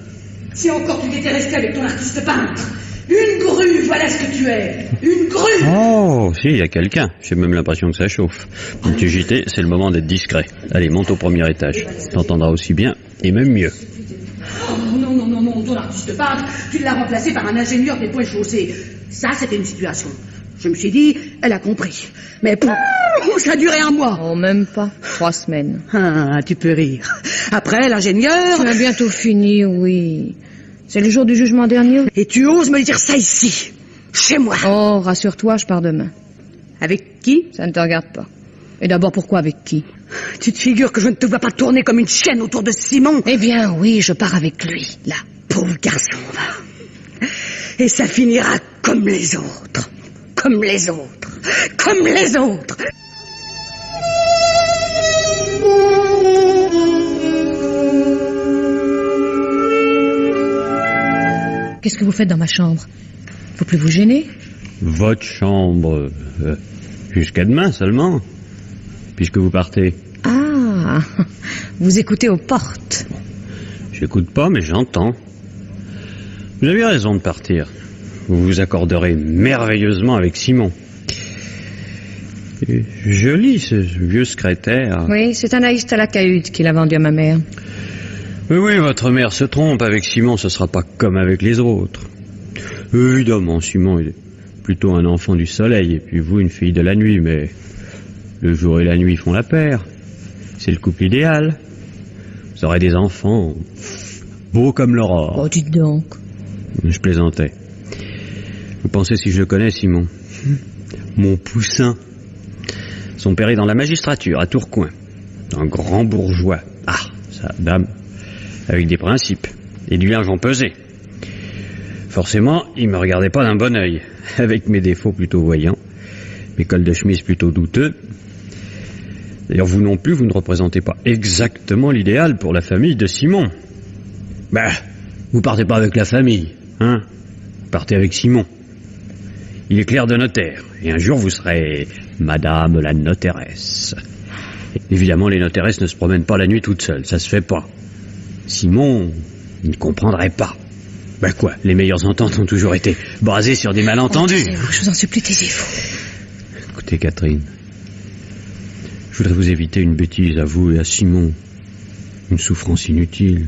Si encore tu étais resté avec ton artiste peintre. Une grue, voilà ce que tu es. Une grue. Oh, si, il y a quelqu'un. J'ai même l'impression que ça chauffe. Mon petit JT, c'est le moment d'être discret. Allez, monte au premier étage. T'entendras aussi bien, et même mieux. Oh, non, ton artiste peintre, tu l'as remplacé par un ingénieur des points chaussés. Ça, c'était une situation. Je me suis dit, elle a compris. Mais ça a duré 1 mois. Oh, même pas. 3 semaines. Ah, tu peux rire. Après, l'ingénieur... Ça a bientôt fini, oui. C'est le jour du jugement dernier. Et tu oses me dire ça ici, chez moi? Oh, rassure-toi, je pars demain. Avec qui? Ça ne te regarde pas. Et d'abord, pourquoi avec qui? Tu te figures que je ne te vois pas tourner comme une chienne autour de Simon? Eh bien, oui, je pars avec lui, là. Pauvre garçon, va. Et ça finira comme les autres. Comme les autres. Comme les autres. Qu'est-ce que vous faites dans ma chambre? Faut plus vous gêner? Votre chambre... jusqu'à demain seulement, puisque vous partez. Ah, vous écoutez aux portes. J'écoute pas, mais j'entends. Vous avez raison de partir. Vous vous accorderez merveilleusement avec Simon. Et joli, ce vieux secrétaire. Oui, c'est Anaïs Talakayud qui l'a vendu à ma mère. Oui, votre mère se trompe. Avec Simon, ce sera pas comme avec les autres. Évidemment, Simon est plutôt un enfant du soleil, et puis vous, une fille de la nuit, mais le jour et la nuit font la paire. C'est le couple idéal. Vous aurez des enfants beaux comme l'aurore. Oh, dites donc. Je plaisantais. Vous pensez si je le connais, Simon? Mon poussin. Son père est dans la magistrature, à Tourcoing. Un grand bourgeois. Ah, ça, dame, avec des principes. Et du linge en pesé. Forcément, il me regardait pas d'un bon œil. Avec mes défauts plutôt voyants, mes cols de chemise plutôt douteux. D'ailleurs, vous non plus, vous ne représentez pas exactement l'idéal pour la famille de Simon. Bah, vous partez pas avec la famille, hein? Vous partez avec Simon. Il est clerc de notaire, et un jour vous serez Madame la notairesse. Évidemment, les notairesses ne se promènent pas la nuit toutes seules, ça se fait pas. Simon, il ne comprendrait pas. Ben quoi, les meilleures ententes ont toujours été basées sur des malentendus. Oh, je vous en supplie, taisez-vous. Écoutez, Catherine, je voudrais vous éviter une bêtise à vous et à Simon. Une souffrance inutile.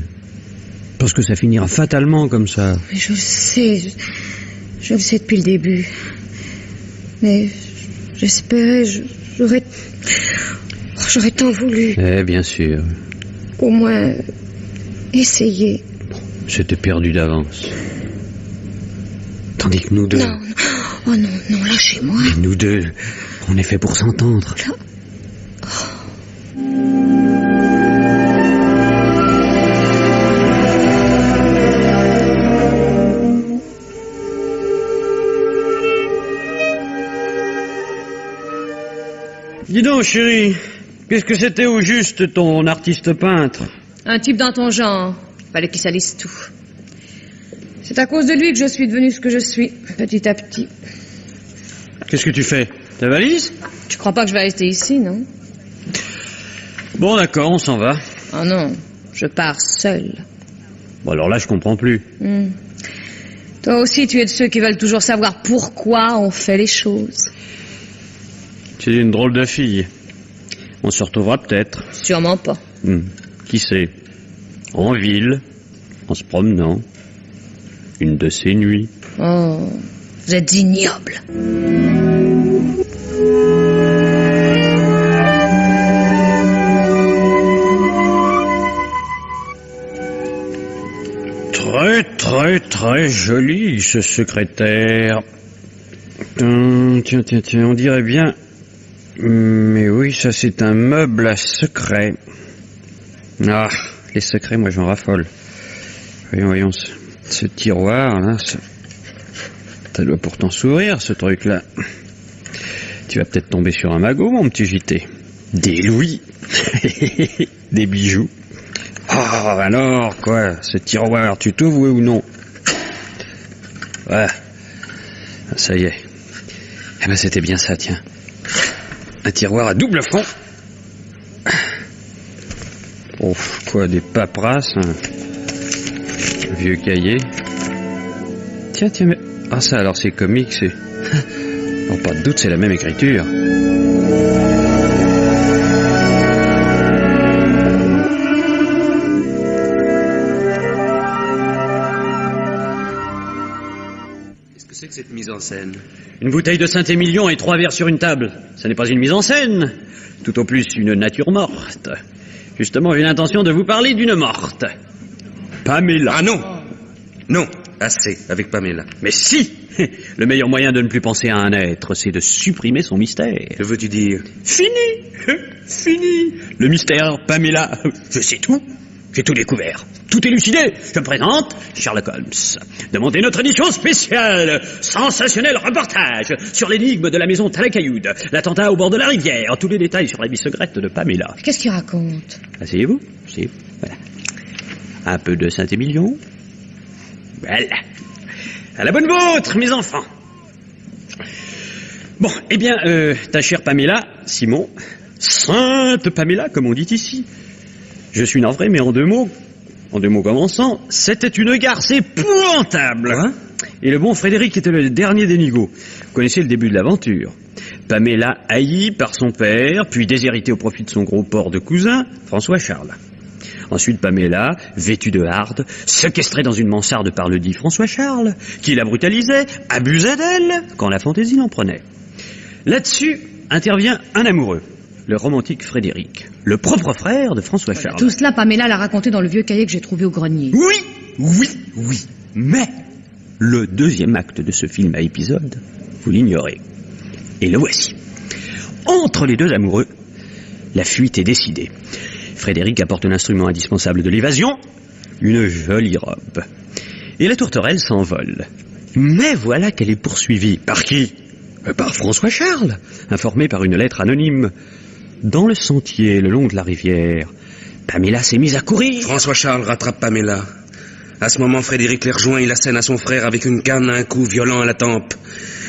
Parce que ça finira fatalement comme ça. Mais je le sais, je le sais depuis le début. Mais j'espérais, j'aurais tant voulu. Eh, bien sûr. Au moins, essayer. C'était perdu d'avance. Tandis que nous deux... Non, oh non, lâchez-moi. Et nous deux, on est fait pour s'entendre. Dis donc, chérie, qu'est-ce que c'était au juste ton artiste peintre? Un type dans ton genre. Fallait qu'il salisse tout. C'est à cause de lui que je suis devenue ce que je suis, petit à petit. Qu'est-ce que tu fais? Ta valise? Tu crois pas que je vais rester ici, non? Bon, d'accord, on s'en va. Oh non, je pars seule. Bon, alors là, je comprends plus. Toi aussi, tu es de ceux qui veulent toujours savoir pourquoi on fait les choses. Tu es une drôle de fille. On se retrouvera peut-être. Sûrement pas. Qui sait? En ville, en se promenant. Une de ces nuits. Oh, vous êtes ignoble. Très, très, très joli, ce secrétaire. Tiens, on dirait bien... Mais oui, ça c'est un meuble à secret. Ah, les secrets, moi j'en raffole. Voyons, ce tiroir, là, ça doit pourtant s'ouvrir, ce truc-là. Tu vas peut-être tomber sur un magot, mon petit JT. Des louis. Des bijoux. Oh, alors, quoi, ce tiroir, tu t'ouvres, oui ou non? Ouais. Ça y est. Eh ben, c'était bien ça, tiens. Un tiroir à double fond. Oh, quoi, des paperasses, un vieux cahier. Tiens, mais... Ah, ça, alors, c'est comique, c'est... Oh, pas de doute, c'est la même écriture. C'est que cette mise en scène? Une bouteille de Saint-Émilion et 3 verres sur une table. Ce n'est pas une mise en scène. Tout au plus une nature morte. Justement, j'ai l'intention de vous parler d'une morte. Pamela. Ah non! Non, assez avec Pamela. Mais si! Le meilleur moyen de ne plus penser à un être, c'est de supprimer son mystère. Que veux-tu dire? Fini! Fini! Le mystère, Pamela. Je sais tout. J'ai tout découvert. Tout élucidé. Je me présente, Sherlock Holmes. Demandez notre édition spéciale. Sensationnel reportage sur l'énigme de la maison Talacayoud, l'attentat au bord de la rivière, tous les détails sur la vie secrète de Pamela. Qu'est-ce qu'il raconte? Asseyez-vous. Asseyez-vous. Voilà. Un peu de Saint-Émilion. Voilà. À la bonne vôtre, mes enfants. Bon, eh bien, ta chère Pamela, Simon, Sainte Pamela, comme on dit ici. Je suis navré, mais en deux mots commençant, c'était une garce épouvantable. Hein? Et le bon Frédéric était le dernier des nigauds. Vous connaissez le début de l'aventure. Pamela haïe par son père, puis déshéritée au profit de son gros porc de cousin, François Charles. Ensuite, Pamela, vêtue de harde, séquestrée dans une mansarde par le dit François Charles, qui la brutalisait, abusait d'elle, quand la fantaisie l'en prenait. Là-dessus intervient un amoureux, le romantique Frédéric, le propre frère de François Charles. Tout cela, Pamela l'a raconté dans le vieux cahier que j'ai trouvé au grenier. Oui, mais le deuxième acte de ce film à épisodes, vous l'ignorez. Et le voici. Entre les deux amoureux, la fuite est décidée. Frédéric apporte l'instrument indispensable de l'évasion, une jolie robe. Et la tourterelle s'envole. Mais voilà qu'elle est poursuivie. Par qui? Par François Charles, informé par une lettre anonyme. Dans le sentier, le long de la rivière, Pamela s'est mise à courir. François Charles rattrape Pamela. À ce moment, Frédéric les rejoint, il assène à son frère avec une canne un coup violent à la tempe.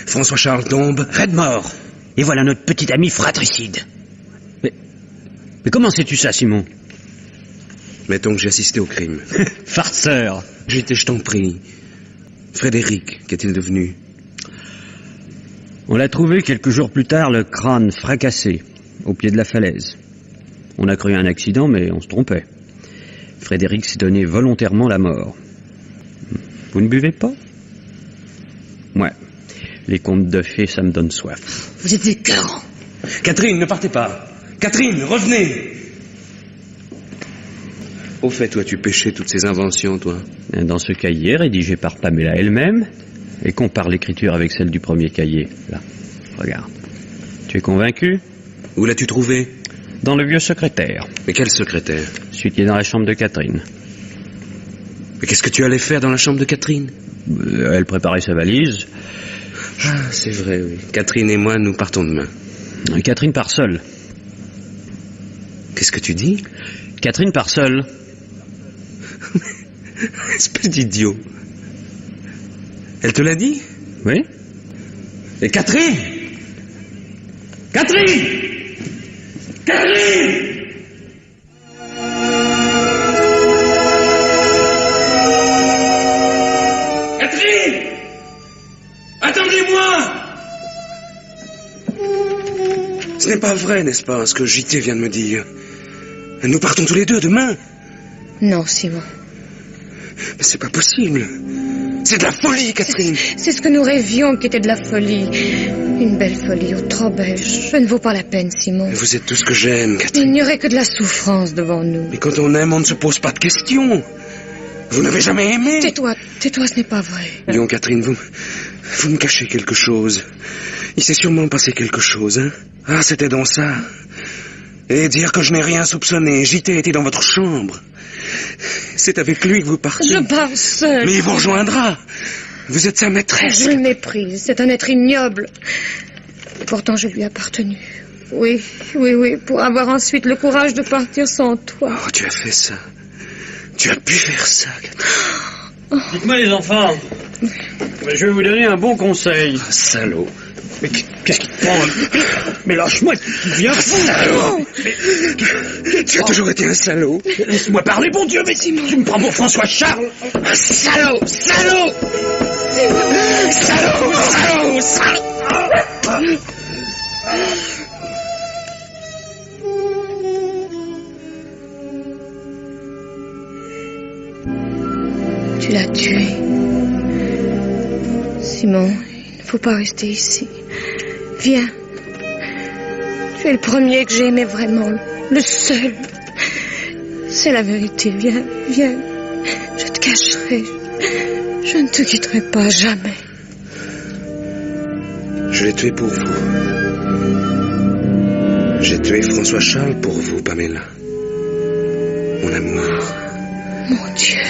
François Charles tombe. Raide mort. Et voilà notre petit ami fratricide. Mais comment sais-tu ça, Simon? Mettons que j'ai assisté au crime. Farceur. J'étais, je t'en prie. Frédéric, qu'est-il devenu? On l'a trouvé quelques jours plus tard, le crâne fracassé, au pied de la falaise. On a cru un accident, mais on se trompait. Frédéric s'est donné volontairement la mort. Vous ne buvez pas? Ouais. Les contes de fées, ça me donne soif. Vous êtes écœurant. Catherine, ne partez pas. Catherine, revenez. Au fait, toi, tu pêchais toutes ces inventions, toi? Dans ce cahier, rédigé par Pamela elle-même, et compare l'écriture avec celle du premier cahier. Là, regarde. Tu es convaincu? Où l'as-tu trouvé? Dans le vieux secrétaire. Mais quel secrétaire? Celui qui est dans la chambre de Catherine. Mais qu'est-ce que tu allais faire dans la chambre de Catherine? Elle préparait sa valise. Ah, c'est vrai, oui. Catherine et moi, nous partons demain. Catherine part seule. Qu'est-ce que tu dis? Catherine part seule. Espèce d'idiot. Elle te l'a dit? Oui. Et Catherine! Catherine! Catherine! Attendez-moi! Ce n'est pas vrai, n'est-ce pas, ce que JT vient de me dire? Nous partons tous les deux demain. Non, Simon. Mais c'est pas possible. C'est de la folie, Catherine. C'est ce que nous rêvions qui était de la folie. Une belle folie, oh, trop belle. Je ne vaut pas la peine, Simon. Vous êtes tout ce que j'aime, Catherine. Il n'y aurait que de la souffrance devant nous. Mais quand on aime, on ne se pose pas de questions. Vous n'avez jamais aimé. Tais-toi, ce n'est pas vrai. Lyon, Catherine, vous me cachez quelque chose. Il s'est sûrement passé quelque chose, hein? Ah, c'était dans ça. Et dire que je n'ai rien soupçonné. JT était dans votre chambre. C'est avec lui que vous partez. Je pars seule. Mais il vous rejoindra. Vous êtes sa maîtresse. Je le méprise. C'est un être ignoble. Et pourtant, je lui ai appartenu. Oui, pour avoir ensuite le courage de partir sans toi. Oh, tu as fait ça. Tu as pu faire ça, Catherine. Dites-moi, les enfants. Je vais vous donner un bon conseil. Ah, salaud. Mais qu'est-ce qui te prend? Mais lâche-moi, tu viens fou. Salaud. Tu as toujours été un salaud. Laisse-moi parler, bon Dieu, mais tu me prends pour François Charles. Un salaud. Salaud. Tu l'as tué. Simon, il ne faut pas rester ici. Viens. Tu es le premier que j'ai aimé vraiment. Le seul. C'est la vérité. Viens. Je te cacherai. Je ne te quitterai pas, jamais. Je l'ai tué pour vous. J'ai tué François Charles pour vous, Pamela. Mon amour. Mon Dieu.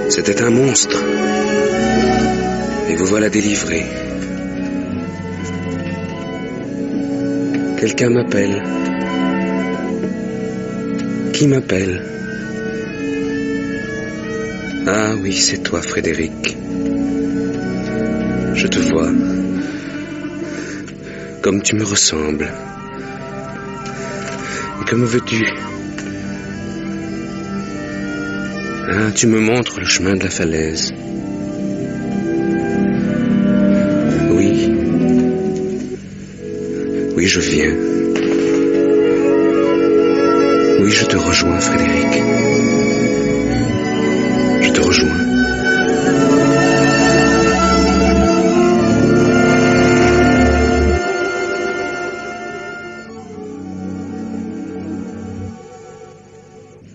C'était un monstre. Et vous voilà délivré. Quelqu'un m'appelle. Qui m'appelle? Ah oui, c'est toi, Frédéric. Je te vois. Comme tu me ressembles. Et que me veux-tu? Ah, tu me montres le chemin de la falaise. Oui. Oui, je viens. Oui, je te rejoins, Frédéric. Je te rejoins.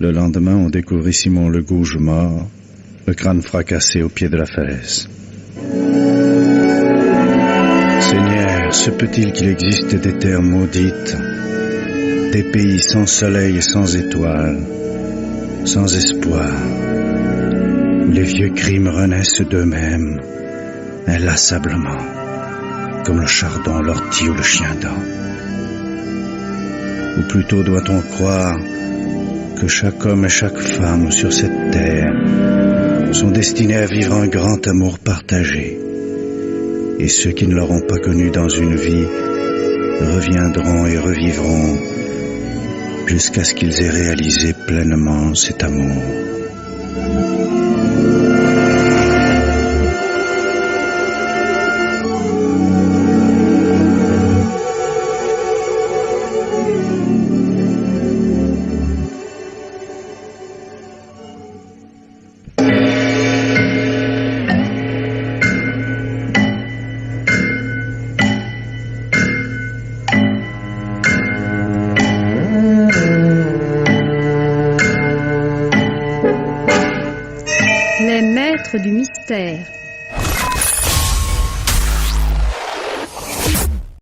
Le lendemain, on découvrit Simon Legouge mort, le crâne fracassé au pied de la falaise. Seigneur, se peut-il qu'il existe des terres maudites, des pays sans soleil et sans étoiles, sans espoir, où les vieux crimes renaissent d'eux-mêmes, inlassablement, comme le chardon, l'ortie ou le chien-dent? Ou plutôt doit-on croire que chaque homme et chaque femme sur cette terre sont destinés à vivre un grand amour partagé, et ceux qui ne l'auront pas connu dans une vie reviendront et revivront jusqu'à ce qu'ils aient réalisé pleinement cet amour. Les maîtres du mystère.